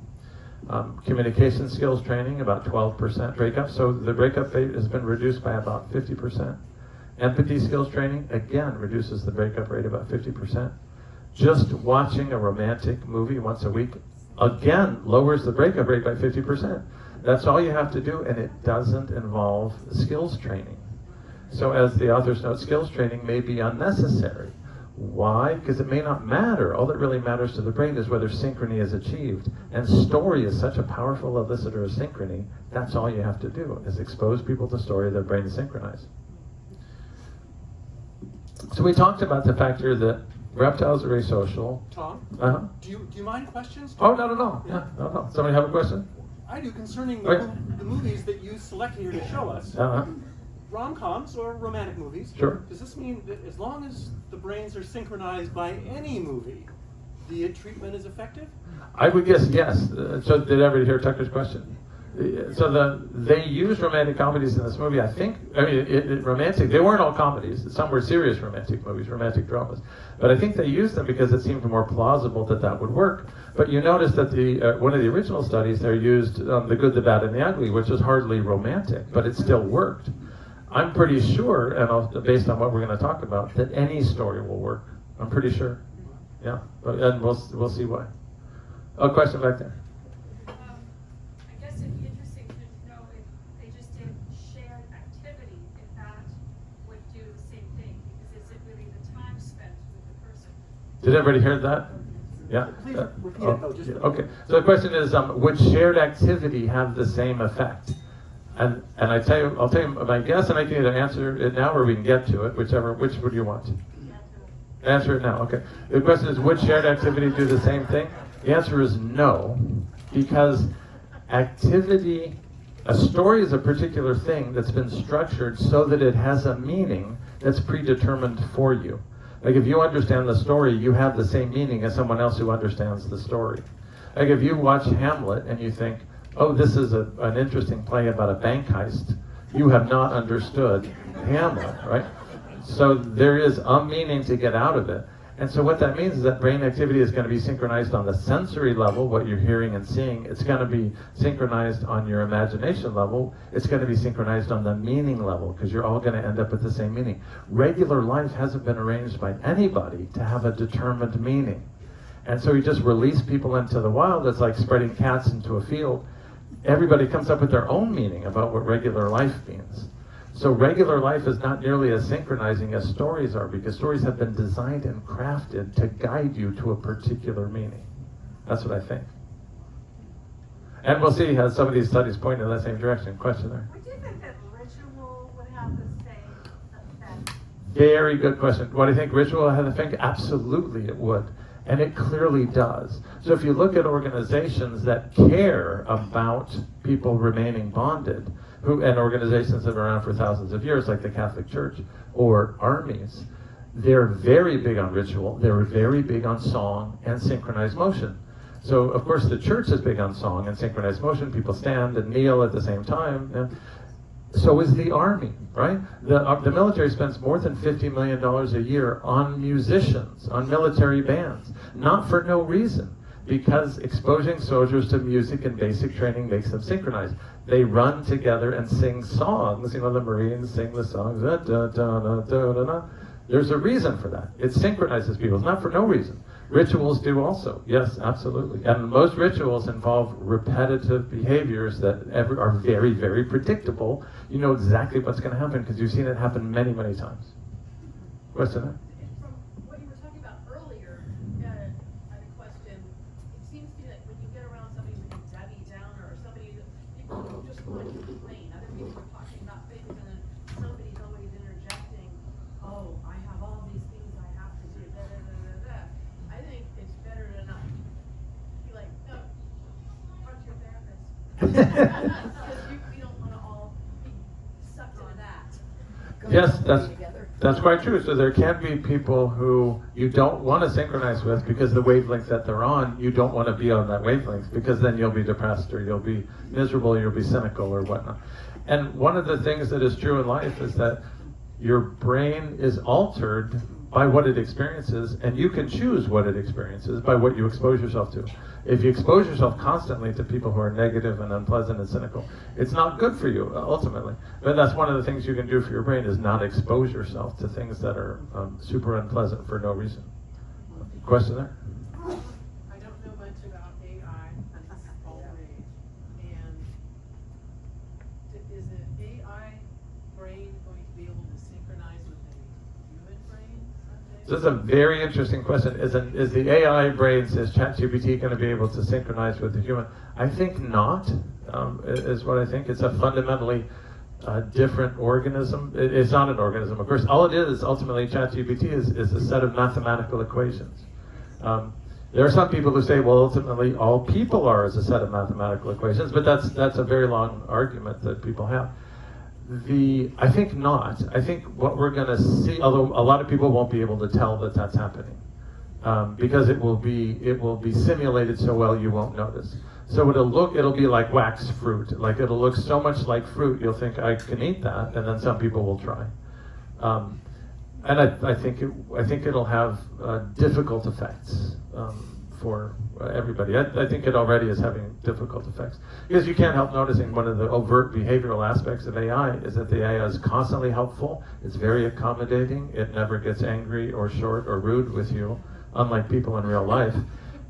Communication skills training, about 12% breakup. So the breakup rate has been reduced by about 50%. Empathy skills training, again, reduces the breakup rate about 50%. Just watching a romantic movie once a week, again, lowers the breakup rate by 50%. That's all you have to do, and it doesn't involve skills training. So as the authors note, skills training may be unnecessary. Why? Because it may not matter. All that really matters to the brain is whether synchrony is achieved. And story is such a powerful elicitor of synchrony, that's all you have to do, is expose people to story, their brain is synchronized. So we talked about the fact here that reptiles are asocial. Tom, do you mind questions? Oh, not at all. Yeah, not at all. Somebody have a question? I do, concerning Okay. the movies that you selected here to show us. Rom-coms or romantic movies. Sure. Does this mean that as long as the brains are synchronized by any movie, the treatment is effective? I would guess yes. So did everybody hear Tucker's question? So they used romantic comedies in this movie, I think. I mean, romantic, they weren't all comedies. Some were serious romantic movies, romantic dramas. But I think they used them because it seemed more plausible that that would work. But you notice that one of the original studies, they used The Good, the Bad, and the Ugly, which is hardly romantic, but it still worked. I'm pretty sure, and based on what we're going to talk about, that any story will work. I'm pretty sure. Yeah, and we'll see why. Oh, question back there. I guess it'd be interesting to know if they just did shared activity, if that would do the same thing, because is it really the time spent with the person? Did everybody hear that? Yeah? Please repeat it, though. Okay, so the question is, would shared activity have the same effect? And I'll tell you my guess, and I can either answer it now or we can get to it, which would you want? Answer it now, okay. The question is, would shared activity do the same thing? The answer is no, because activity, a story is a particular thing that's been structured so that it has a meaning that's predetermined for you. Like if you understand the story, you have the same meaning as someone else who understands the story. Like if you watch Hamlet and you think, oh, this is an interesting play about a bank heist, you have not understood Hamlet, right? So there is a meaning to get out of it. And so what that means is that brain activity is going to be synchronized on the sensory level, what you're hearing and seeing. It's going to be synchronized on your imagination level. It's going to be synchronized on the meaning level, because you're all going to end up with the same meaning. Regular life hasn't been arranged by anybody to have a determined meaning. And so you just release people into the wild. It's like spreading cats into a field. Everybody comes up with their own meaning about what regular life means. So regular life is not nearly as synchronizing as stories are, because stories have been designed and crafted to guide you to a particular meaning. That's what I think. And we'll see how some of these studies point in that same direction. Question there? Would you think that ritual would have the same effect? Very good question. What do you think ritual has an effect? Absolutely it would. And it clearly does. So if you look at organizations that care about people remaining bonded, and organizations that have been around for thousands of years, like the Catholic Church, or armies, they're very big on ritual. They're very big on song and synchronized motion. So, of course, the church is big on song and synchronized motion. People stand and kneel at the same time. So is the army, right? The military spends more than $50 million a year on musicians, on military bands, not for no reason, because exposing soldiers to music and basic training makes them synchronized. They run together and sing songs. You know, the Marines sing the songs. Da, da, da, da, da, da, da. There's a reason for that. It synchronizes people. It's not for no reason. Rituals do also. Yes, absolutely. And most rituals involve repetitive behaviors that are very, very predictable. You know exactly what's going to happen because you've seen it happen many, many times. Question there? From what you were talking about earlier, I had a question. It seems to me that when you get around somebody who's a Debbie Downer or somebody that people who just want to complain, other people are talking about things and then somebody's always interjecting, oh, I have all these things I have to do, da da da da da. I think it's better to not be like, no, talk to your therapist. Because we don't want to all be sucked into that. Yes, that's quite true. So there can be people who you don't want to synchronize with because the wavelength that they're on, you don't want to be on that wavelength, because then you'll be depressed or you'll be miserable, or you'll be cynical or whatnot. And one of the things that is true in life is that your brain is altered by what it experiences, and you can choose what it experiences by what you expose yourself to. If you expose yourself constantly to people who are negative and unpleasant and cynical, it's not good for you, ultimately. But that's one of the things you can do for your brain, is not expose yourself to things that are super unpleasant for no reason. Question there? I don't know much about AI, already. And is an AI brain going to be able to synchronize with a human brain someday? This is a very interesting question. Is the AI brains, is ChatGPT going to be able to synchronize with the human? I think not, is what I think. It's a fundamentally different organism. It's not an organism, of course. All it is ultimately, ChatGPT is a set of mathematical equations. There are some people who say, well, ultimately all people are as a set of mathematical equations, but that's a very long argument that people have. I think not. I think what we're going to see, although a lot of people won't be able to tell that that's happening, because it will be simulated so well you won't notice. So it'll be like wax fruit. Like it'll look so much like fruit, you'll think I can eat that, and then some people will try. And I think it'll have difficult effects for everybody. I think it already is having difficult effects, because you can't help noticing one of the overt behavioral aspects of AI is that the AI is constantly helpful. It's very accommodating. It never gets angry or short or rude with you, unlike people in real life.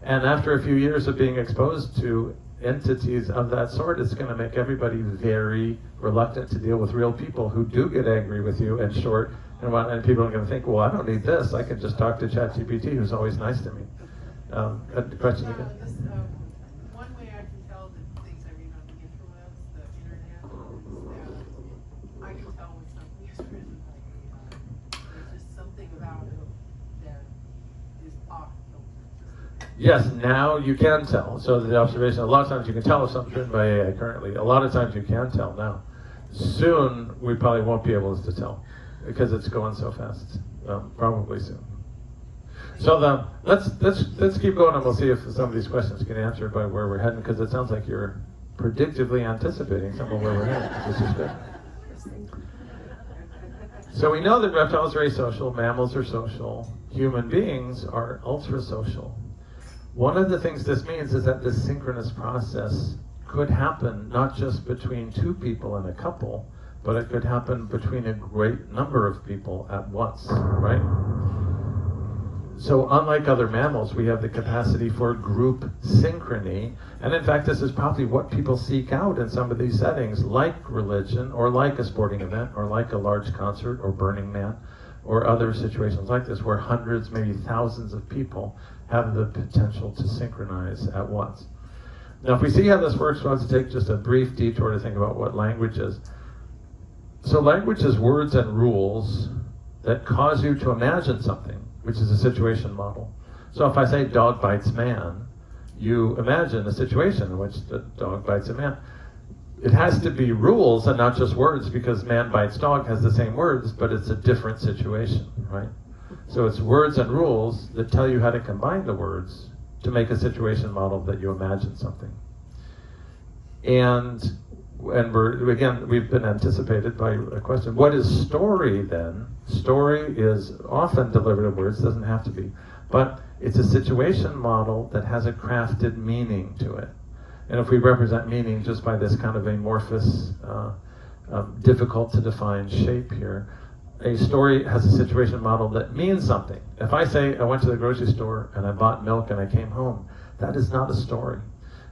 And after a few years of being exposed to entities of that sort, it's going to make everybody very reluctant to deal with real people who do get angry with you and short and people are going to think, well, I don't need this. I can just talk to ChatGPT, who's always nice to me. Question again? One way I can tell the things I read on the interwebs, the internet, Yes, now you can tell. So the observation, a lot of times you can tell if something's written by AI currently. A lot of times you can tell now. Soon, we probably won't be able to tell because it's going so fast. Probably soon. So let's keep going, and we'll see if some of these questions get answered by where we're heading, because it sounds like you're predictively anticipating some of where we're heading, which is good. So we know that reptiles are asocial, mammals are social, human beings are ultra-social. One of the things this means is that this synchronous process could happen not just between two people in a couple, but it could happen between a great number of people at once, right? So unlike other mammals, we have the capacity for group synchrony. And in fact, this is probably what people seek out in some of these settings, like religion, or like a sporting event, or like a large concert, or Burning Man, or other situations like this, where hundreds, maybe thousands of people have the potential to synchronize at once. Now, if we see how this works, we'll have to take just a brief detour to think about what language is. So language is words and rules that cause you to imagine something, which is a situation model. So if I say dog bites man, you imagine a situation in which the dog bites a man. It has to be rules and not just words, because man bites dog has the same words, but it's a different situation, right? So it's words and rules that tell you how to combine the words to make a situation model that you imagine something. And we've been anticipated by a question. What is story then? Story is often delivered in words, doesn't have to be, but it's a situation model that has a crafted meaning to it. And if we represent meaning just by this kind of amorphous, difficult to define shape here, a story has a situation model that means something. If I say I went to the grocery store and I bought milk and I came home, that is not a story,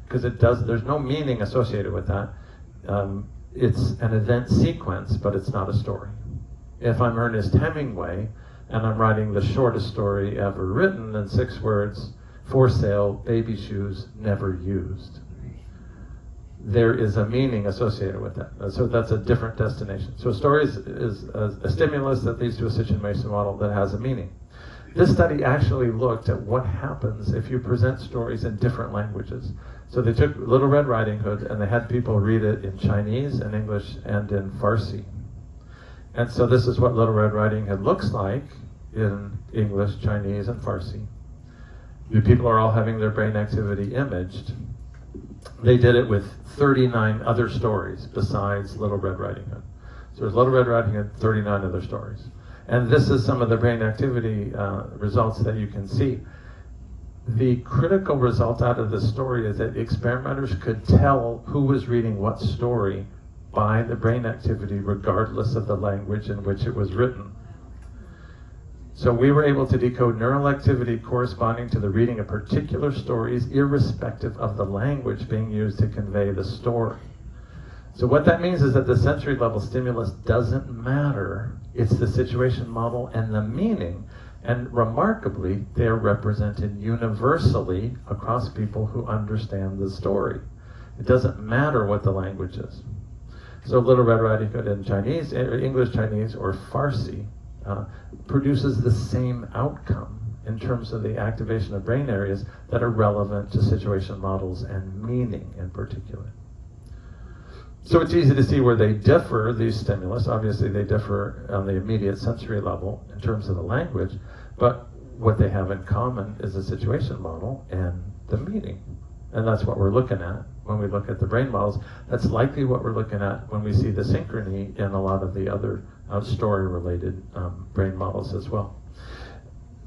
because there's no meaning associated with that. It's an event sequence, but it's not a story. If I'm Ernest Hemingway and I'm writing the shortest story ever written in 6 words, for sale, baby shoes, never used, there is a meaning associated with that. So that's a different destination. So a story is a stimulus that leads to a situation model that has a meaning. This study actually looked at what happens if you present stories in different languages. So they took Little Red Riding Hood and they had people read it in Chinese and English and in Farsi. And so this is what Little Red Riding Hood looks like in English, Chinese, and Farsi. The people are all having their brain activity imaged. They did it with 39 other stories besides Little Red Riding Hood. So there's Little Red Riding Hood, 39 other stories. And this is some of the brain activity results that you can see. The critical result out of this story is that experimenters could tell who was reading what story by the brain activity, regardless of the language in which it was written. So we were able to decode neural activity corresponding to the reading of particular stories, irrespective of the language being used to convey the story. So what that means is that the sensory level stimulus doesn't matter. It's the situation model and the meaning. And remarkably, they are represented universally across people who understand the story. It doesn't matter what the language is. So Little Red Riding Hood in Chinese, English, Chinese, or Farsi produces the same outcome in terms of the activation of brain areas that are relevant to situation models and meaning in particular. So it's easy to see where they differ, these stimulus. Obviously they differ on the immediate sensory level in terms of the language, but what they have in common is the situation model and the meaning. And that's what we're looking at when we look at the brain models. That's likely what we're looking at when we see the synchrony in a lot of the other story-related brain models as well.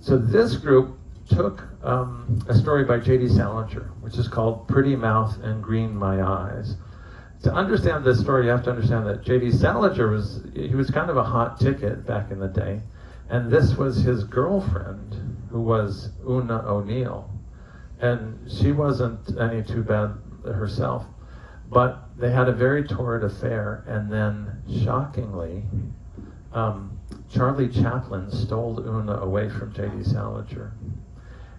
So this group took a story by J.D. Salinger, which is called Pretty Mouth and Green My Eyes. To understand this story, you have to understand that J.D. Salinger was kind of a hot ticket back in the day, and this was his girlfriend, who was Una O'Neill. And she wasn't any too bad herself, but they had a very torrid affair, and then, shockingly, Charlie Chaplin stole Una away from J.D. Salinger.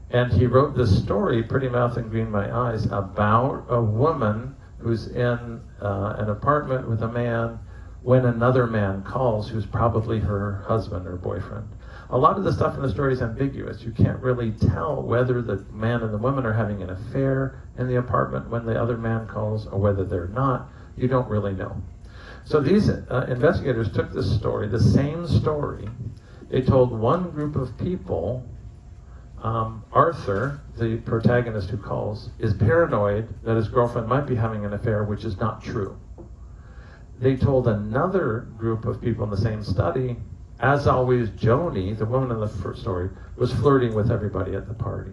And he wrote this story, Pretty Mouth and Green My Eyes, about a woman who's in an apartment with a man when another man calls, who's probably her husband or boyfriend. a lot of the stuff in the story is ambiguous. You can't really tell whether the man and the woman are having an affair in the apartment when the other man calls, or whether they're not. You don't really know. So these investigators took this story, the same story. They told one group of people, Arthur, the protagonist who calls, is paranoid that his girlfriend might be having an affair, which is not true. They told another group of people in the same study, as always, Joni, the woman in the first story, was flirting with everybody at the party.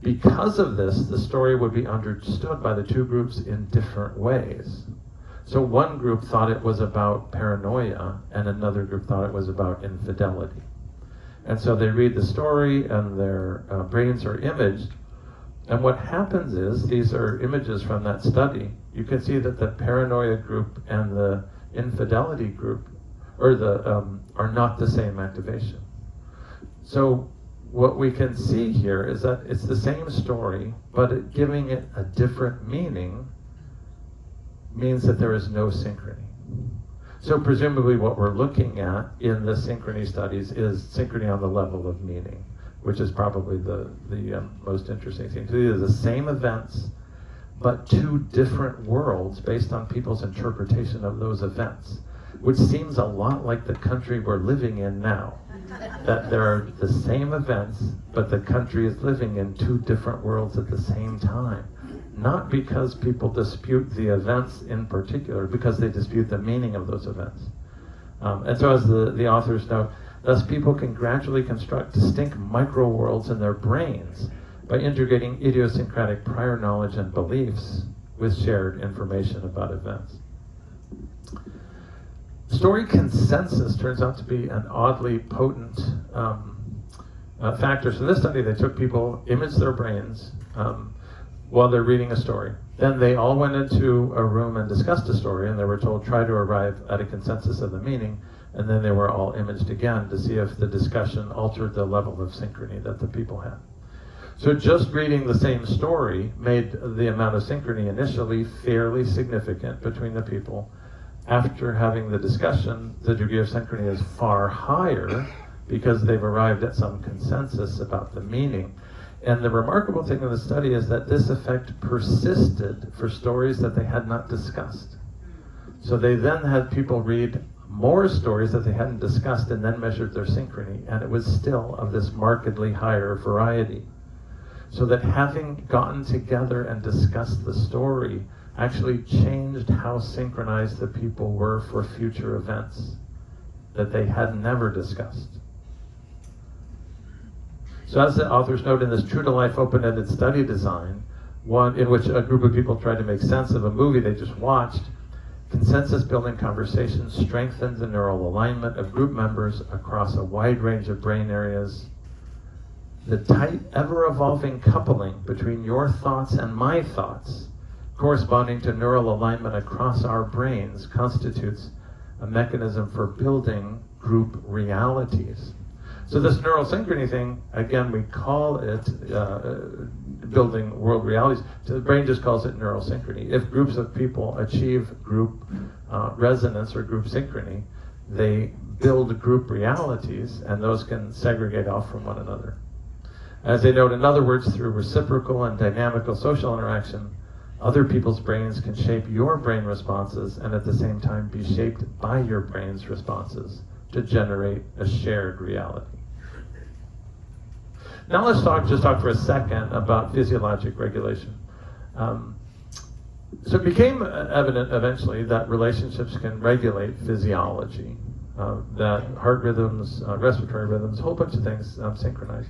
Because of this, the story would be understood by the two groups in different ways. So one group thought it was about paranoia, and another group thought it was about infidelity. And so they read the story, and their brains are imaged. And what happens is, these are images from that study. You can see that the paranoia group and the infidelity group are not the same activation. So what we can see here is that it's the same story, but giving it a different meaning means that there is no synchrony. So presumably what we're looking at in the synchrony studies is synchrony on the level of meaning, which is probably the most interesting thing. So these are the same events, but two different worlds based on people's interpretation of those events, which seems a lot like the country we're living in now. That there are the same events, but the country is living in two different worlds at the same time. Not because people dispute the events in particular, because they dispute the meaning of those events. And so as the authors note, thus people can gradually construct distinct micro-worlds in their brains by integrating idiosyncratic prior knowledge and beliefs with shared information about events. Story consensus turns out to be an oddly potent factor. So in this study, they took people, imaged their brains while they're reading a story. Then they all went into a room and discussed a story, and they were told, try to arrive at a consensus of the meaning, and then they were all imaged again to see if the discussion altered the level of synchrony that the people had. So just reading the same story made the amount of synchrony initially fairly significant between the people. After having the discussion, the degree of synchrony is far higher because they've arrived at some consensus about the meaning. And the remarkable thing in the study is that this effect persisted for stories that they had not discussed. So they then had people read more stories that they hadn't discussed and then measured their synchrony, and it was still of this markedly higher variety. So that having gotten together and discussed the story actually changed how synchronized the people were for future events that they had never discussed. So as the authors note in this true-to-life open-ended study design, one in which a group of people tried to make sense of a movie they just watched, consensus-building conversations strengthened the neural alignment of group members across a wide range of brain areas. The tight, ever-evolving coupling between your thoughts and my thoughts, corresponding to neural alignment across our brains, constitutes a mechanism for building group realities. So this neural synchrony thing, again, we call it building world realities. So the brain just calls it neural synchrony. If groups of people achieve group resonance or group synchrony, they build group realities, and those can segregate off from one another. As they note, in other words, through reciprocal and dynamical social interaction, other people's brains can shape your brain responses and at the same time be shaped by your brain's responses to generate a shared reality. Now let's just talk for a second about physiologic regulation. So it became evident eventually that relationships can regulate physiology, that heart rhythms, respiratory rhythms, a whole bunch of things synchronize.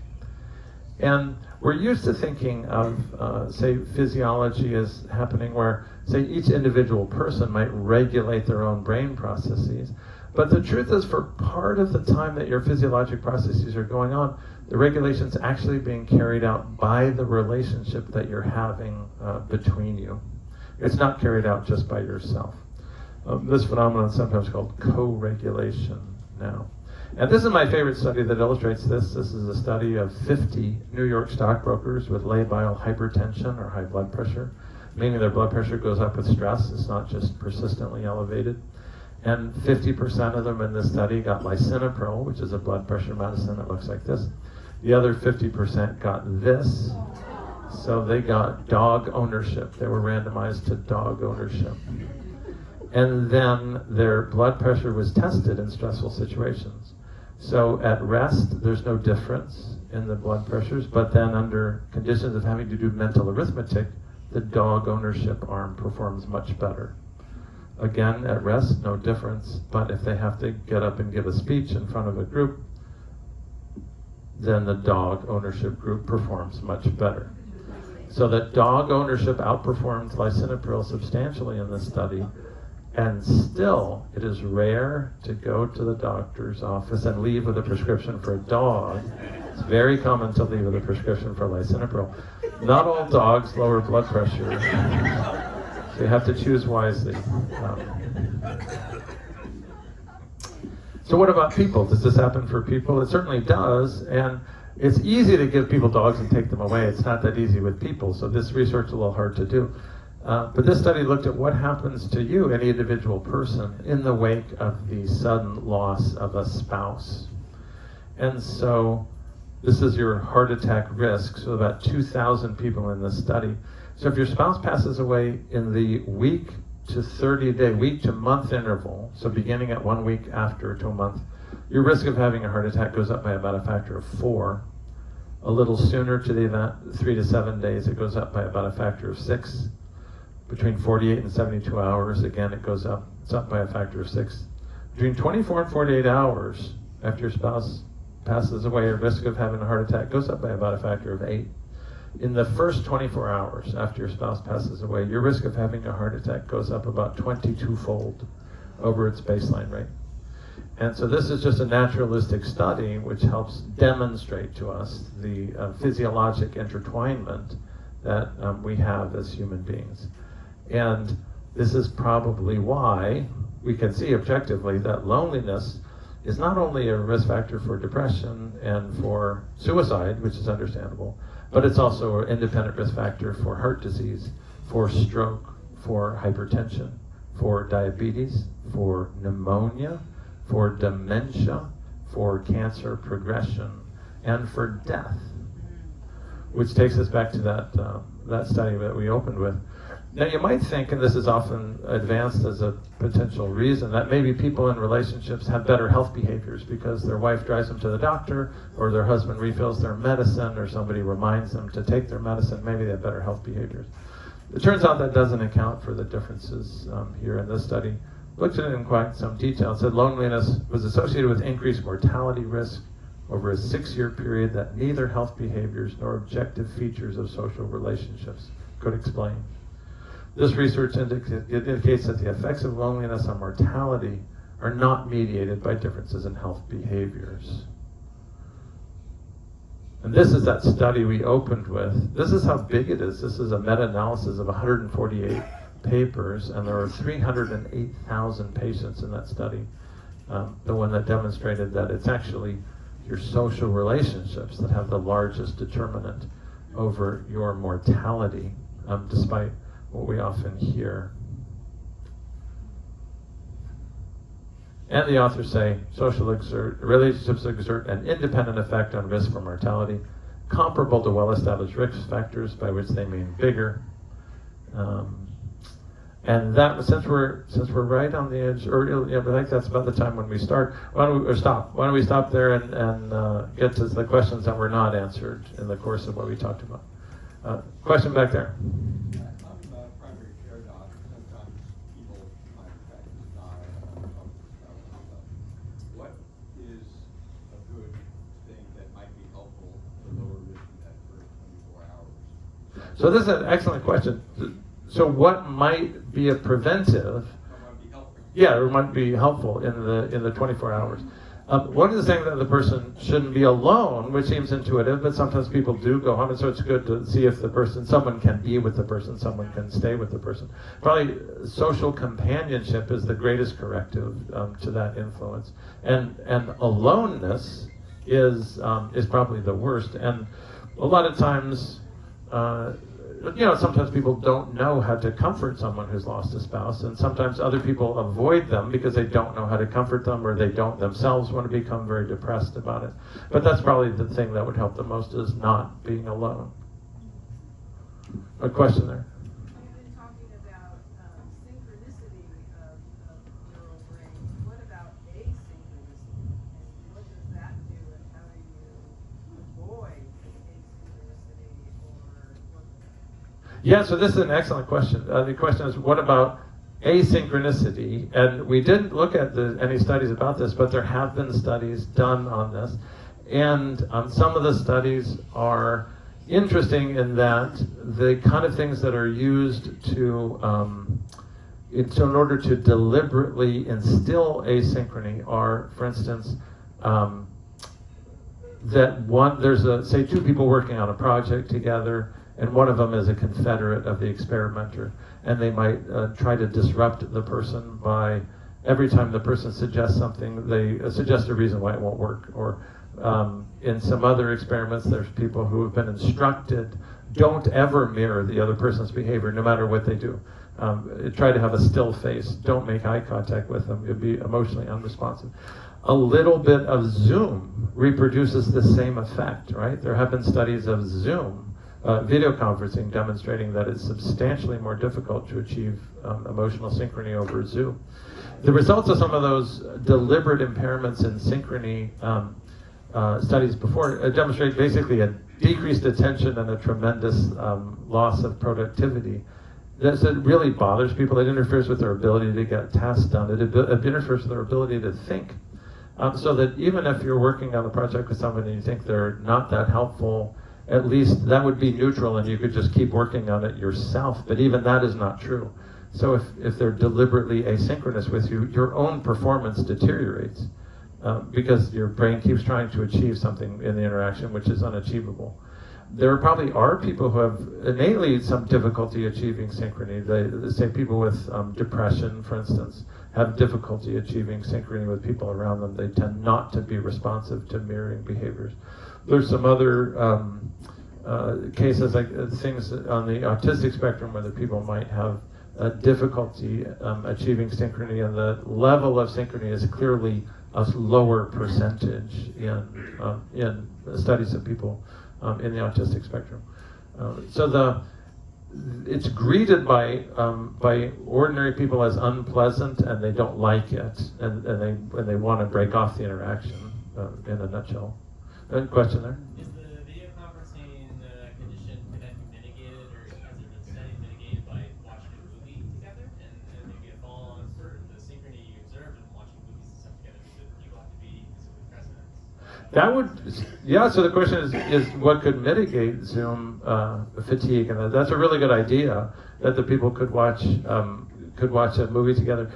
And we're used to thinking of, say, physiology as happening where, say, each individual person might regulate their own brain processes. But the truth is, for part of the time that your physiologic processes are going on, the regulation's actually being carried out by the relationship that you're having between you. It's not carried out just by yourself. This phenomenon is sometimes called co-regulation now. And this is my favorite study that illustrates this. This is a study of 50 New York stockbrokers with labile hypertension or high blood pressure, meaning their blood pressure goes up with stress. It's not just persistently elevated. And 50% of them in this study got lisinopril, which is a blood pressure medicine that looks like this. The other 50% got this. So they got dog ownership. They were randomized to dog ownership. And then their blood pressure was tested in stressful situations. So at rest, there's no difference in the blood pressures, but then under conditions of having to do mental arithmetic, the dog ownership arm performs much better. Again, at rest, no difference, but if they have to get up and give a speech in front of a group, then the dog ownership group performs much better. So that dog ownership outperformed lisinopril substantially in this study, and still it is rare to go to the doctor's office and leave with a prescription for a dog. It's very common to leave with a prescription for lisinopril. Not all dogs lower blood pressure. So you have to choose wisely. So what about people? Does this happen for people? It certainly does, and it's easy to give people dogs and take them away. It's not that easy with people, so this research is a little hard to do. But this study looked at what happens to you, any individual person, in the wake of the sudden loss of a spouse. And so this is your heart attack risk, so about 2,000 people in this study. So if your spouse passes away in the week to 30-day, week to month interval, so beginning at 1 week after to a month, your risk of having a heart attack goes up by about a factor of 4. A little sooner to the event, 3 to 7 days, it goes up by about a factor of 6. Between 48 and 72 hours, again, it's up by a factor of 6. Between 24 and 48 hours after your spouse passes away, your risk of having a heart attack goes up by about a factor of 8. In the first 24 hours after your spouse passes away, your risk of having a heart attack goes up about 22-fold over its baseline rate. And so this is just a naturalistic study which helps demonstrate to us the physiologic intertwinement that we have as human beings. And this is probably why we can see objectively that loneliness is not only a risk factor for depression and for suicide, which is understandable, but it's also an independent risk factor for heart disease, for stroke, for hypertension, for diabetes, for pneumonia, for dementia, for cancer progression, and for death. Which takes us back to that study that we opened with. Now you might think, and this is often advanced as a potential reason, that maybe people in relationships have better health behaviors because their wife drives them to the doctor, or their husband refills their medicine, or somebody reminds them to take their medicine. Maybe they have better health behaviors. It turns out that doesn't account for the differences here in this study. Looked at it in quite some detail. It said loneliness was associated with increased mortality risk over a 6-year period that neither health behaviors nor objective features of social relationships could explain. This research indicates that the effects of loneliness on mortality are not mediated by differences in health behaviors. And this is that study we opened with. This is how big it is. This is a meta-analysis of 148 papers, and there are 308,000 patients in that study. The one that demonstrated that it's actually your social relationships that have the largest determinant over your mortality, despite what we often hear. And the authors say relationships exert an independent effect on risk for mortality, comparable to well-established risk factors, by which they mean bigger. And that, since we're right on the edge, or I think that's about the time when we start. Why don't we stop there and get to the questions that were not answered in the course of what we talked about. Question back there. So this is an excellent question. So what might be a preventive? Yeah, it might be helpful in the 24 hours. One is saying that the person shouldn't be alone, which seems intuitive, but sometimes people do go home, and so it's good to see if someone can be with the person, someone can stay with the person. Probably social companionship is the greatest corrective to that influence, and aloneness is probably the worst. And a lot of times, sometimes people don't know how to comfort someone who's lost a spouse, and sometimes other people avoid them because they don't know how to comfort them, or they don't themselves want to become very depressed about it. But that's probably the thing that would help the most, is not being alone. A question there? You've been talking about synchronicity of neural brain. What about asynchronicity? And what does that do, and how do you avoid asynchronicity, or what? Yeah, so this is an excellent question. The question is, what about asynchronicity? And we didn't look at any studies about this, but there have been studies done on this. And some of the studies are interesting in that the kind of things that are used to, in order to deliberately instill asynchrony are, for instance, there's say two people working on a project together, and one of them is a confederate of the experimenter, and they might try to disrupt the person by, every time the person suggests something, they suggest a reason why it won't work. Or in some other experiments, there's people who have been instructed, don't ever mirror the other person's behavior, no matter what they do. Try to have a still face. Don't make eye contact with them. You'll be emotionally unresponsive. A little bit of Zoom reproduces the same effect, right? There have been studies of Zoom, video conferencing, demonstrating that it's substantially more difficult to achieve emotional synchrony over Zoom. The results of some of those deliberate impairments in synchrony studies before demonstrate basically a decreased attention and a tremendous loss of productivity. That really bothers people. It interferes with their ability to get tasks done. It interferes with their ability to think. So that even if you're working on a project with someone and you think they're not that helpful, at least that would be neutral and you could just keep working on it yourself. But even that is not true. So if they're deliberately asynchronous with you, your own performance deteriorates because your brain keeps trying to achieve something in the interaction which is unachievable. There probably are people who have innately some difficulty achieving synchrony. They say people with depression, for instance, have difficulty achieving synchrony with people around them. They tend not to be responsive to mirroring behaviors. There's some other cases, like things on the autistic spectrum, where the people might have difficulty achieving synchrony, and the level of synchrony is clearly a lower percentage in studies of people in the autistic spectrum. So it's greeted by ordinary people as unpleasant, and they don't like it, and they want to break off the interaction. In a nutshell. Question there? Is the video conferencing condition, can that be mitigated, or has it been studied mitigated by watching a movie together, and maybe a fall on sort of the synchrony you observed in watching movies and stuff together, because people have to be physically present? That would, yeah. So the question is what could mitigate Zoom fatigue, and that's a really good idea, that the people could watch a movie together.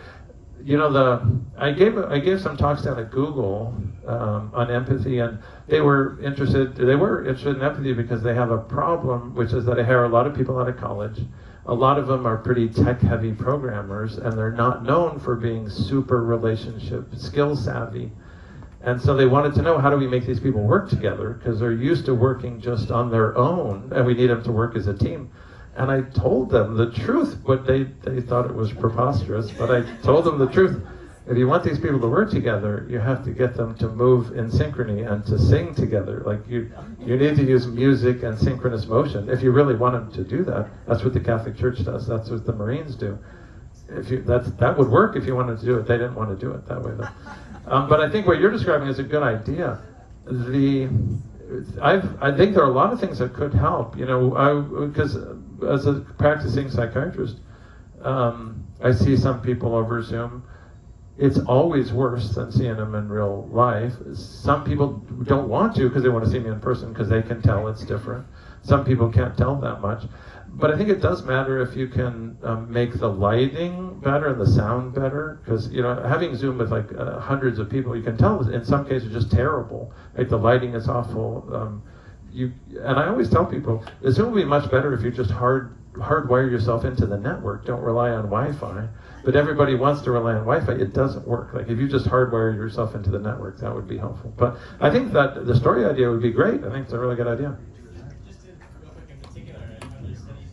You know, I gave some talks down at Google on empathy, and they were interested in empathy because they have a problem, which is that I hire a lot of people out of college. A lot of them are pretty tech-heavy programmers, and they're not known for being super relationship skill savvy. And so they wanted to know, how do we make these people work together? Because they're used to working just on their own, and we need them to work as a team. And I told them the truth, but they thought it was preposterous, but I told them the truth. If you want these people to work together, you have to get them to move in synchrony and to sing together. Like you need to use music and synchronous motion if you really want them to do that. That's what the Catholic Church does. That's what the Marines do. That would work if you wanted to do it. They didn't want to do it that way, though. But I think what you're describing is a good idea. I think there are a lot of things that could help. You know, because as a practicing psychiatrist, I see some people over Zoom. It's always worse than seeing them in real life. Some people don't want to because they want to see me in person because they can tell it's different. Some people can't tell that much. But I think it does matter if you can make the lighting better and the sound better, because you know, having Zoom with like hundreds of people, you can tell in some cases just terrible. Like the lighting is awful. And I always tell people, the Zoom will be much better if you just hardwire yourself into the network. Don't rely on Wi-Fi. But everybody wants to rely on Wi-Fi. It doesn't work. Like if you just hardwire yourself into the network, that would be helpful. But I think that the story idea would be great. I think it's a really good idea. Just to real quick in particular, are there studies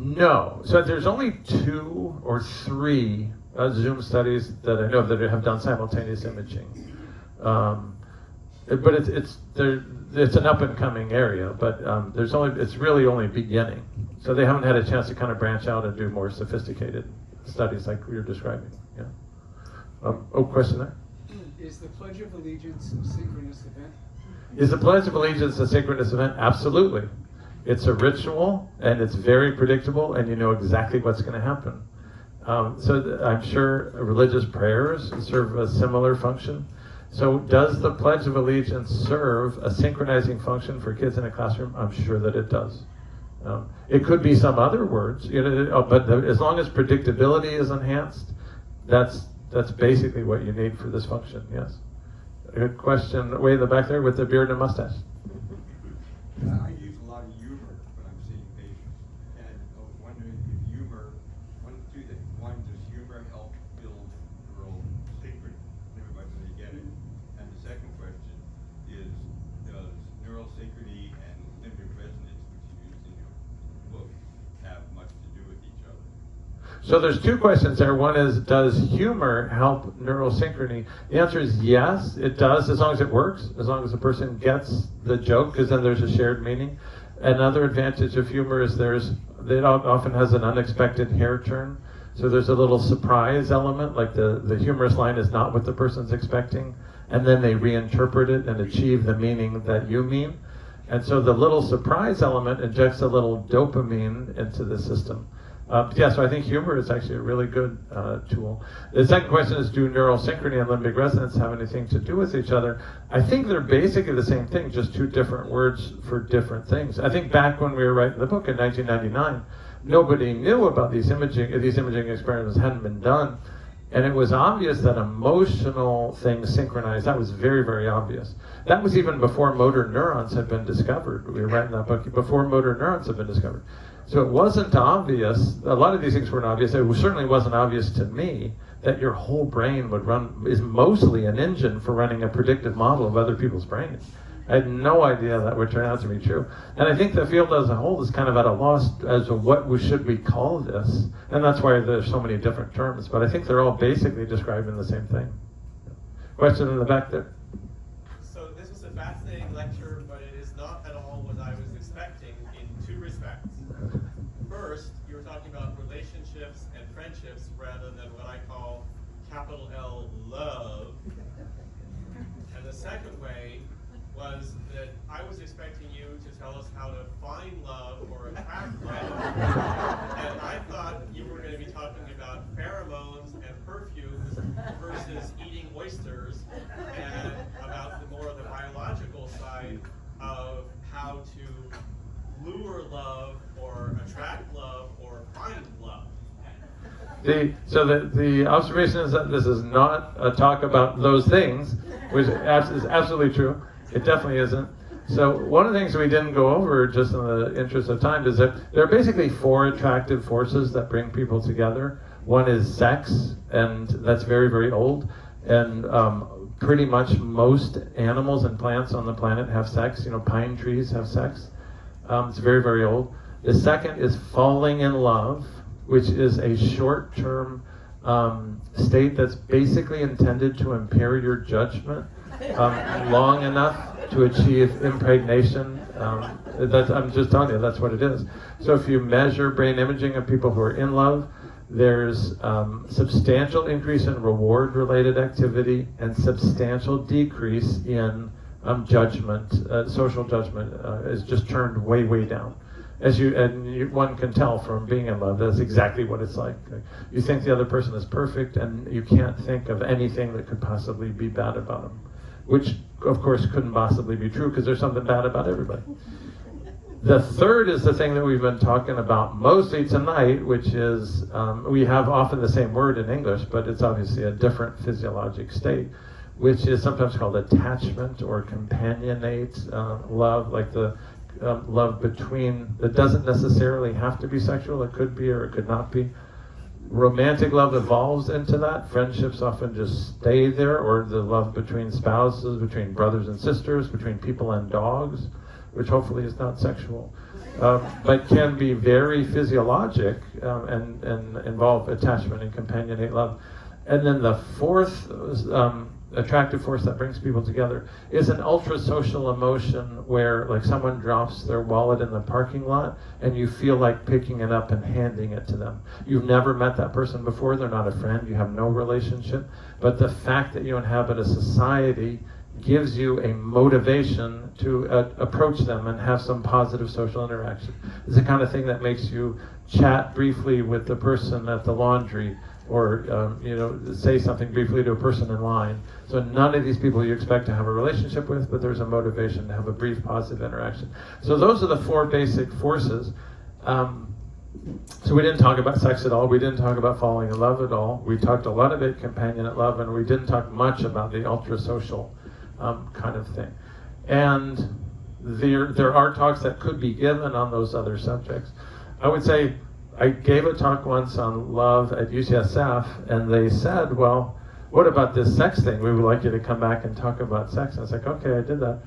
No. So there's only 2 or 3 Zoom studies that I know of that have done simultaneous imaging. But it's an up and coming area, but it's really only beginning. So they haven't had a chance to kind of branch out and do more sophisticated studies like you're describing. Yeah. Question there? Is the Pledge of Allegiance a synchronous event? Is the Pledge of Allegiance a synchronous event? Absolutely. It's a ritual, and it's very predictable, and you know exactly what's going to happen. So I'm sure religious prayers serve a similar function. So does the Pledge of Allegiance serve a synchronizing function for kids in a classroom? I'm sure that it does. It could be some other words, but as long as predictability is enhanced, that's basically what you need for this function, yes. A good question way in the back there with the beard and mustache. I use a lot of humor when I'm seeing patients, and I was wondering if humor, two things. One, does humor help build neural synchrony? Everybody really get it. And the second question is, does neural synchrony and limbic resonance, which you use in your book, have much to do with each other? So there's 2 questions there. One is, does humor help neural synchrony? The answer is yes, it does, as long as it works, as long as the person gets the joke, because then there's a shared meaning. Another advantage of humor is it often has an unexpected hair turn. So there's a little surprise element, like the humorous line is not what the person's expecting, and then they reinterpret it and achieve the meaning that you mean. And so the little surprise element injects a little dopamine into the system. So I think humor is actually a really good tool. The second question is, do neural synchrony and limbic resonance have anything to do with each other? I think they're basically the same thing, just 2 different words for different things. I think back when we were writing the book in 1999, nobody knew about these imaging experiments hadn't been done. And it was obvious that emotional things synchronized. That was very, very obvious. That was even before motor neurons had been discovered. We were writing that book before motor neurons had been discovered. So it wasn't obvious, a lot of these things weren't obvious. It certainly wasn't obvious to me that your whole brain is mostly an engine for running a predictive model of other people's brains. I had no idea that would turn out to be true. And I think the field as a whole is kind of at a loss as to what should we call this. And that's why there's so many different terms. But I think they're all basically describing the same thing. Question in the back there. So this was a fascinating lecture, but it is not at all what I was expecting in 2 respects. First, you were talking about relationships and friendships rather than what I call capital L love. And the second way was that I was expecting you to tell us how to find love or attract love. And I thought you were going to be talking about pheromones and perfumes versus eating oysters, and about the more the biological side of how to lure love or attract love or find love. The observation is that this is not a talk about those things, which is absolutely true. It definitely isn't. So one of the things we didn't go over, just in the interest of time, is that there are basically 4 attractive forces that bring people together. One is sex, and that's very, very old. And pretty much most animals and plants on the planet have sex. Pine trees have sex. It's very, very old. The second is falling in love, which is a short-term state that's basically intended to impair your judgment long enough to achieve impregnation. I'm just telling you, that's what it is. So if you measure brain imaging of people who are in love, there's substantial increase in reward-related activity and substantial decrease in judgment. Social judgment is just turned way, way down. One can tell from being in love, that's exactly what it's like. You think the other person is perfect, and you can't think of anything that could possibly be bad about them, which, of course, couldn't possibly be true because there's something bad about everybody. The third is the thing that we've been talking about mostly tonight, which is, we have often the same word in English, but it's obviously a different physiologic state, which is sometimes called attachment or companionate love, like the love between, that doesn't necessarily have to be sexual. It could be or it could not be. Romantic love evolves into that. Friendships often just stay there, or the love between spouses, between brothers and sisters, between people and dogs. which hopefully is not sexual, but can be very physiologic and involve attachment and companionate love. And then the fourth attractive force that brings people together is an ultra-social emotion where, like, someone drops their wallet in the parking lot and you feel like picking it up and handing it to them. You've never met that person before, they're not a friend, you have no relationship, but the fact that you inhabit a society gives you a motivation to approach them and have some positive social interaction. It's the kind of thing that makes you chat briefly with the person at the laundry, or say something briefly to a person in line. So none of these people you expect to have a relationship with, but there's a motivation to have a brief positive interaction. So those are the four basic forces. So we didn't talk about sex at all. We didn't talk about falling in love at all. We talked a lot about companionate love, and we didn't talk much about the ultra-social kind of thing. And there are talks that could be given on those other subjects. I would say I gave a talk once on love at UCSF, and they said, well, what about this sex thing? We would like you to come back and talk about sex. I was like, okay, I did that.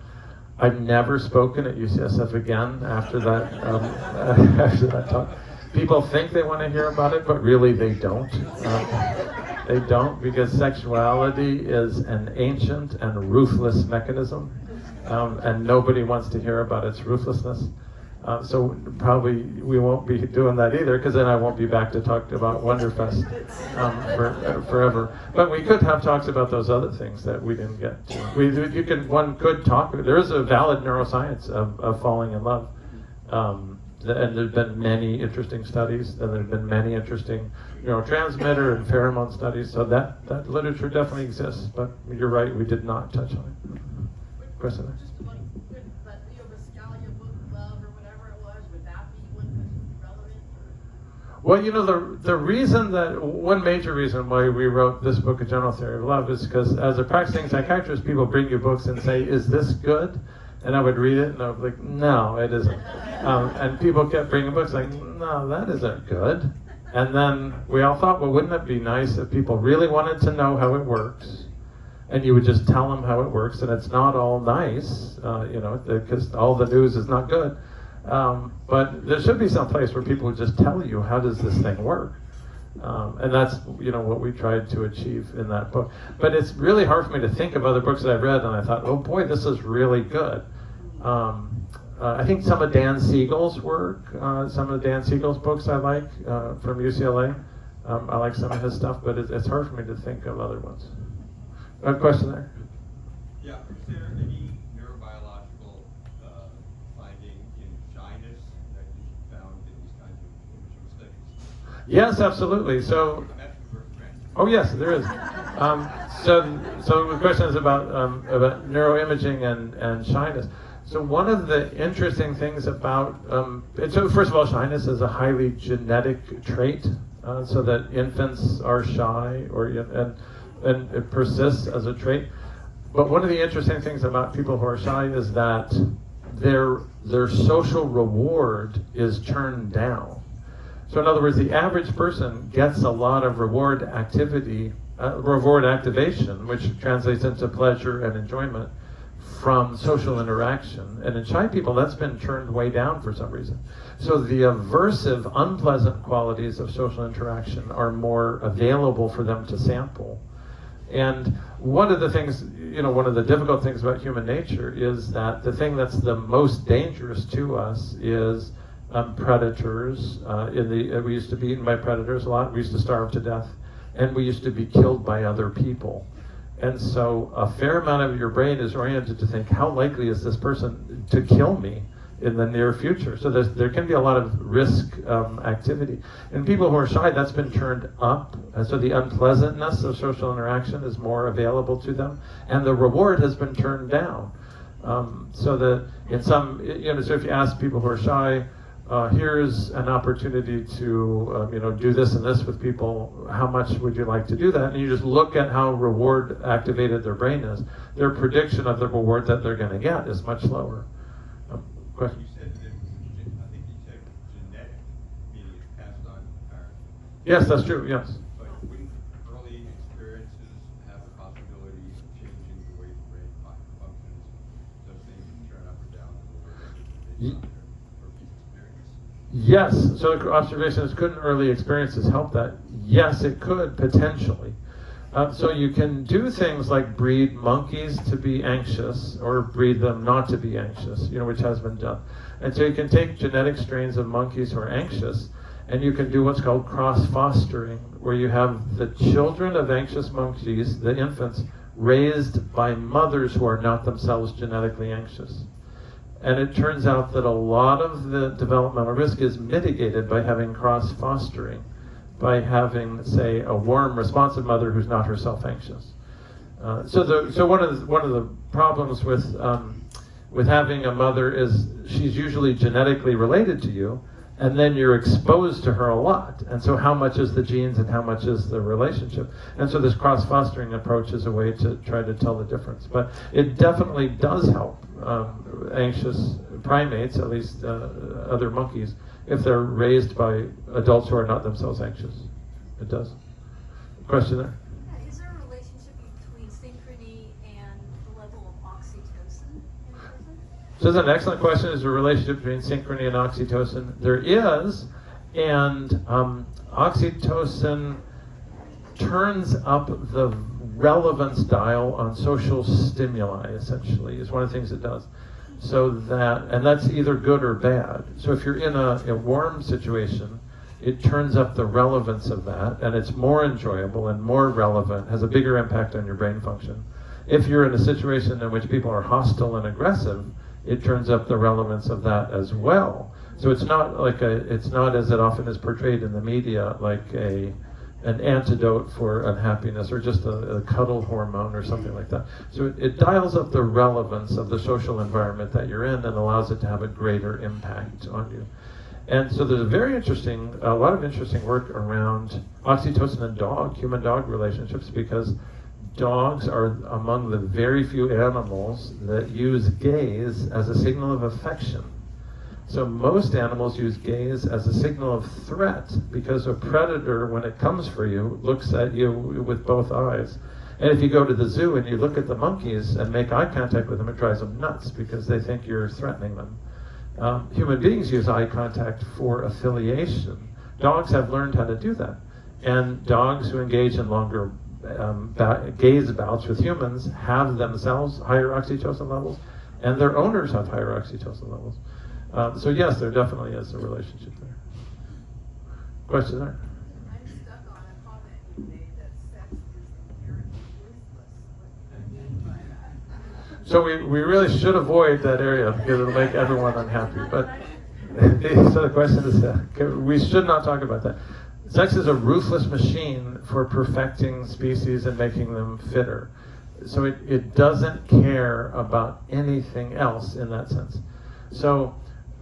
I've never spoken at UCSF again after that, after that talk. People think they want to hear about it, but really they don't. They don't, because sexuality is an ancient and ruthless mechanism, and nobody wants to hear about its ruthlessness. So probably we won't be doing that either, because then I won't be back to talk about Wonderfest forever. But we could have talks about those other things that we didn't get to. One could talk. There is a valid neuroscience of falling in love, and there's been many interesting studies, and there's been many interesting neurotransmitter and pheromone studies. So that literature definitely exists. But you're right, we did not touch on it. Question there? Well, the reason one major reason why we wrote this book, A General Theory of Love, is because as a practicing psychiatrist, people bring you books and say, is this good? And I would read it and I would be like, no, it isn't. And people kept bringing books like, no, that isn't good. And then we all thought, well, wouldn't it be nice if people really wanted to know how it works, and you would just tell them how it works, and it's not all nice, because all the news is not good. But there should be some place where people would just tell you, how does this thing work? And that's what we tried to achieve in that book. But it's really hard for me to think of other books that I've read, and I thought, oh boy, this is really good. I think some of Dan Siegel's work, some of Dan Siegel's books I like from UCLA. I like some of his stuff, but it's hard for me to think of other ones. A question there? Yeah, is there any neurobiological finding in shyness that you found in these kinds of imaging studies? Yes, absolutely. So, oh yes, there is. So the question is about neuroimaging and shyness. So one of the interesting things about, so first of all, shyness is a highly genetic trait, so that infants are shy, and it persists as a trait. But one of the interesting things about people who are shy is that their social reward is turned down. So in other words, the average person gets a lot of reward activation, which translates into pleasure and enjoyment from social interaction. And in shy people, that's been turned way down for some reason. So the aversive, unpleasant qualities of social interaction are more available for them to sample. And one of the things, one of the difficult things about human nature is that the thing that's the most dangerous to us is predators. We used to be eaten by predators a lot. We used to starve to death, and we used to be killed by other people. And so a fair amount of your brain is oriented to think, how likely is this person to kill me in the near future? So there can be a lot of risk activity. And people who are shy, that's been turned up. And so the unpleasantness of social interaction is more available to them. And the reward has been turned down. So that in some, so if you ask people who are shy, here's an opportunity to do this and this with people, how much would you like to do that? And you just look at how reward activated their brain is. Their prediction of the reward that they're going to get is much lower. Question? You said that I think you said genetic, meaning it's passed on to parents. Yes, that's true, yes. But wouldn't early experiences have the possibility of changing the way the brain functions, so things can turn up or down a little bit? Yes, so the observation is, couldn't early experiences help that? Yes, it could, potentially. So you can do things like breed monkeys to be anxious or breed them not to be anxious, which has been done. And so you can take genetic strains of monkeys who are anxious, and you can do what's called cross-fostering, where you have the children of anxious monkeys, the infants, raised by mothers who are not themselves genetically anxious. And it turns out that a lot of the developmental risk is mitigated by having cross-fostering, by having, say, a warm, responsive mother who's not herself anxious. So one of the problems with having a mother is she's usually genetically related to you, and then you're exposed to her a lot. And so how much is the genes and how much is the relationship? And so this cross-fostering approach is a way to try to tell the difference. But it definitely does help anxious primates, at least other monkeys, if they're raised by adults who are not themselves anxious. It does. Question there? Yeah, is there a relationship between synchrony and the level of oxytocin in a person? So that's an excellent question. Is there a relationship between synchrony and oxytocin? There is, and oxytocin turns up the relevance dial on social stimuli, essentially, is one of the things it does. So that, and that's either good or bad. So if you're in a warm situation, it turns up the relevance of that, and it's more enjoyable and more relevant, has a bigger impact on your brain function. If you're in a situation in which people are hostile and aggressive, it turns up the relevance of that as well. So it's not like it's not, as it often is portrayed in the media, like an antidote for unhappiness or just a cuddle hormone or something like that. So it dials up the relevance of the social environment that you're in and allows it to have a greater impact on you. And so there's a lot of interesting work around oxytocin and human-dog relationships, because dogs are among the very few animals that use gaze as a signal of affection. So most animals use gaze as a signal of threat, because a predator, when it comes for you, looks at you with both eyes. And if you go to the zoo and you look at the monkeys and make eye contact with them, it drives them nuts because they think you're threatening them. Human beings use eye contact for affiliation. Dogs have learned how to do that. And dogs who engage in longer gaze bouts with humans have themselves higher oxytocin levels, and their owners have higher oxytocin levels. So yes, there definitely is a relationship there. Question there? I'm stuck on a comment you made that sex is inherently ruthless. What do you mean by that? So we really should avoid that area because it'll make everyone unhappy. But so the question is, we should not talk about that. Sex is a ruthless machine for perfecting species and making them fitter. So it doesn't care about anything else in that sense. So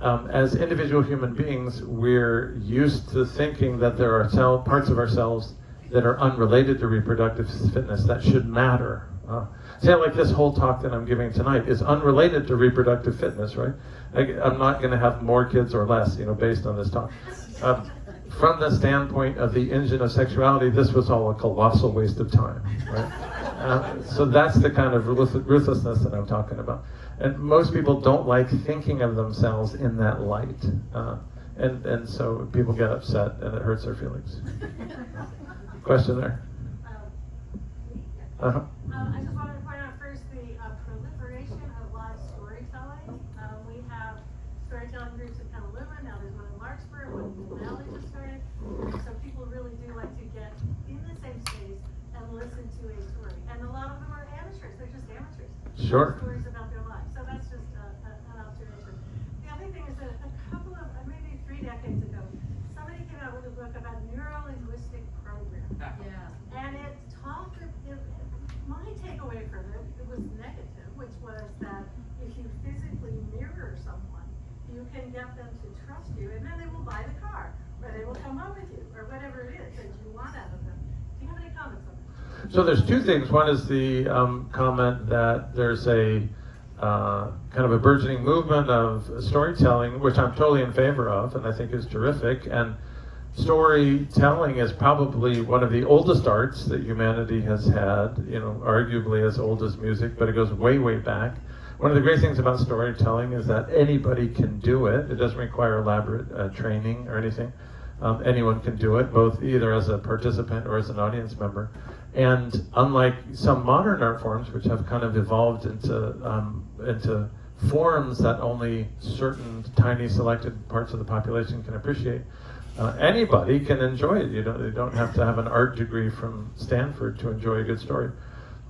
as individual human beings, we're used to thinking that there are parts of ourselves that are unrelated to reproductive fitness that should matter. Say like this whole talk that I'm giving tonight is unrelated to reproductive fitness, right? I'm not going to have more kids or less, based on this talk. From the standpoint of the engine of sexuality, this was all a colossal waste of time, right? So that's the kind of ruthlessness that I'm talking about. And most people don't like thinking of themselves in that light. And so people get upset and it hurts their feelings. Question there? I just wanted to point out first the proliferation of live storytelling. We have storytelling groups in Petaluma, now there's one in Larkspur, one in the Valley just started. So people really do like to get in the same space and listen to a story. And a lot of them are amateurs, they're just amateurs. Sure. Stories about their lives. So that's just an observation. The other thing is that a couple of, maybe 3 decades ago, somebody came out with a book about neuro-linguistic programming. Yeah. And it talked, my takeaway from it was negative, which was that if you physically mirror someone, you can get them to trust you, and then they will buy the car, or they will come home with you, or whatever it is that you want out of them. Do you have any comments on that? So there's 2 things. One is the comment that there's a kind of a burgeoning movement of storytelling, which I'm totally in favor of, and I think is terrific. And storytelling is probably one of the oldest arts that humanity has had, arguably as old as music, but it goes way, way back. One of the great things about storytelling is that anybody can do it. It doesn't require elaborate training or anything. Anyone can do it, both either as a participant or as an audience member. And unlike some modern art forms, which have kind of evolved into forms that only certain tiny selected parts of the population can appreciate, anybody can enjoy it. You don't have to have an art degree from Stanford to enjoy a good story.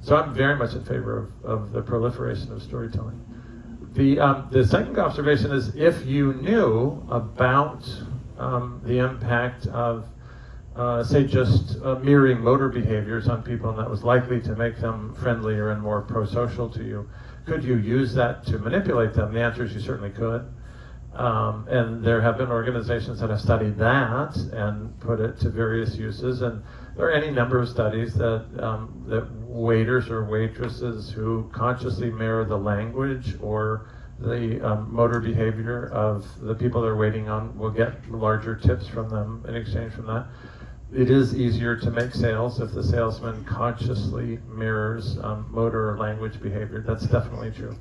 So I'm very much in favor of the proliferation of storytelling. The second observation is, if you knew about the impact of, say, just mirroring motor behaviors on people, and that was likely to make them friendlier and more pro-social to you, could you use that to manipulate them? The answer is you certainly could. And there have been organizations that have studied that and put it to various uses. And there are any number of studies that waiters or waitresses who consciously mirror the language or the motor behavior of the people they're waiting on will get larger tips from them in exchange from that. It is easier to make sales if the salesman consciously mirrors motor or language behavior. That's definitely true.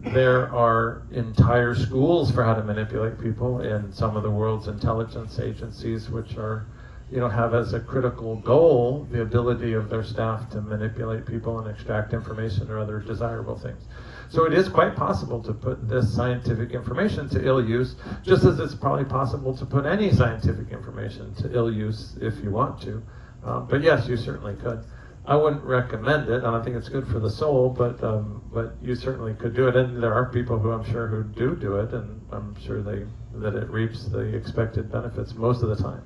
There are entire schools for how to manipulate people in some of the world's intelligence agencies, which are, have as a critical goal the ability of their staff to manipulate people and extract information or other desirable things. So it is quite possible to put this scientific information to ill use, just as it's probably possible to put any scientific information to ill use if you want to. But yes, you certainly could. I wouldn't recommend it. I don't think it's good for the soul, but you certainly could do it. And there are people who I'm sure who do it, and I'm sure that it reaps the expected benefits most of the time.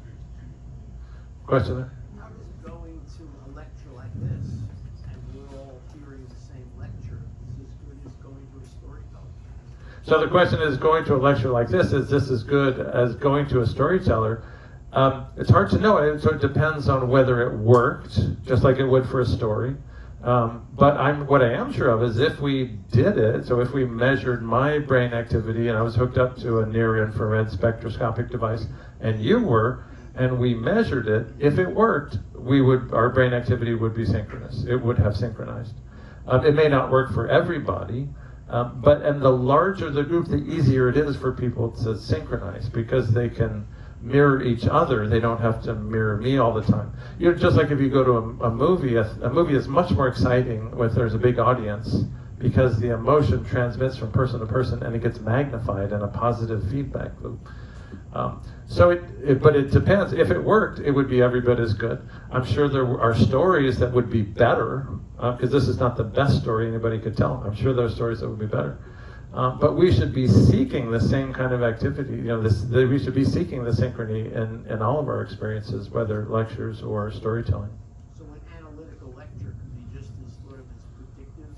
Question there? How does going to a lecture like this, and we're all hearing the same lecture, is as good as going to a storyteller? So the question is, going to a lecture like this, is this as good as going to a storyteller? It's hard to know. So it depends on whether it worked, just like it would for a story. But what I am sure of is if we did it, so if we measured my brain activity and I was hooked up to a near-infrared spectroscopic device, and you were, and we measured it, if it worked, our brain activity would be synchronous. It would have synchronized. It may not work for everybody, and the larger the group, the easier it is for people to synchronize, because they can mirror each other. They don't have to mirror me all the time. Just like if you go to a movie is much more exciting if there's a big audience, because the emotion transmits from person to person and it gets magnified in a positive feedback loop. But it depends. If it worked, it would be every bit as good. I'm sure there are stories that would be better, because this is not the best story anybody could tell. I'm sure there are stories that would be better. But we should be seeking the same kind of activity. We should be seeking the synchrony in all of our experiences, whether lectures or storytelling. So an analytical lecture could be just as sort of as predictive?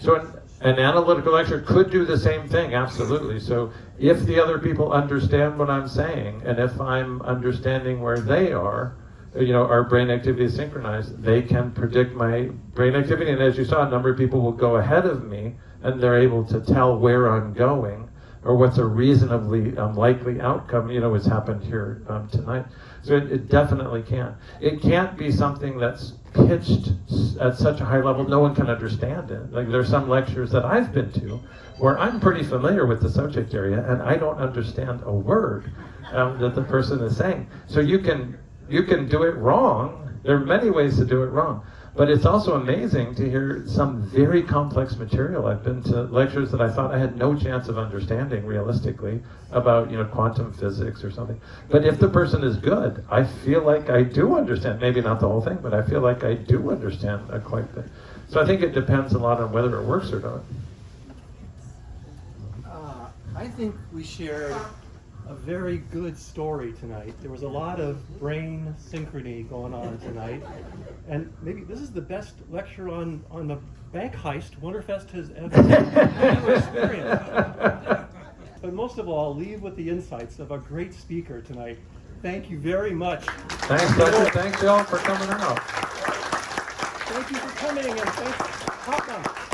So an analytical lecture could do the same thing, absolutely. So if the other people understand what I'm saying, and if I'm understanding where they are, our brain activity is synchronized, they can predict my brain activity. And as you saw, a number of people will go ahead of me, and they're able to tell where I'm going or what's a reasonably likely outcome, what's happened here tonight. So it definitely can. It can't be something that's pitched at such a high level no one can understand it. Like there's some lectures that I've been to where I'm pretty familiar with the subject area and I don't understand a word that the person is saying. So you can do it wrong. There are many ways to do it wrong. But it's also amazing to hear some very complex material. I've been to lectures that I thought I had no chance of understanding realistically about, quantum physics or something. But if the person is good, I feel like I do understand. Maybe not the whole thing, but I feel like I do understand quite a bit. So I think it depends a lot on whether it works or not. I think we shared a very good story tonight. There was a lot of brain synchrony going on tonight. And maybe this is the best lecture on the bank heist Wonderfest has ever experienced. But most of all, leave with the insights of a great speaker tonight. Thank you very much. Thanks, Tucker. Thanks, y'all, for coming out. Thank you for coming, and thanks, Papa.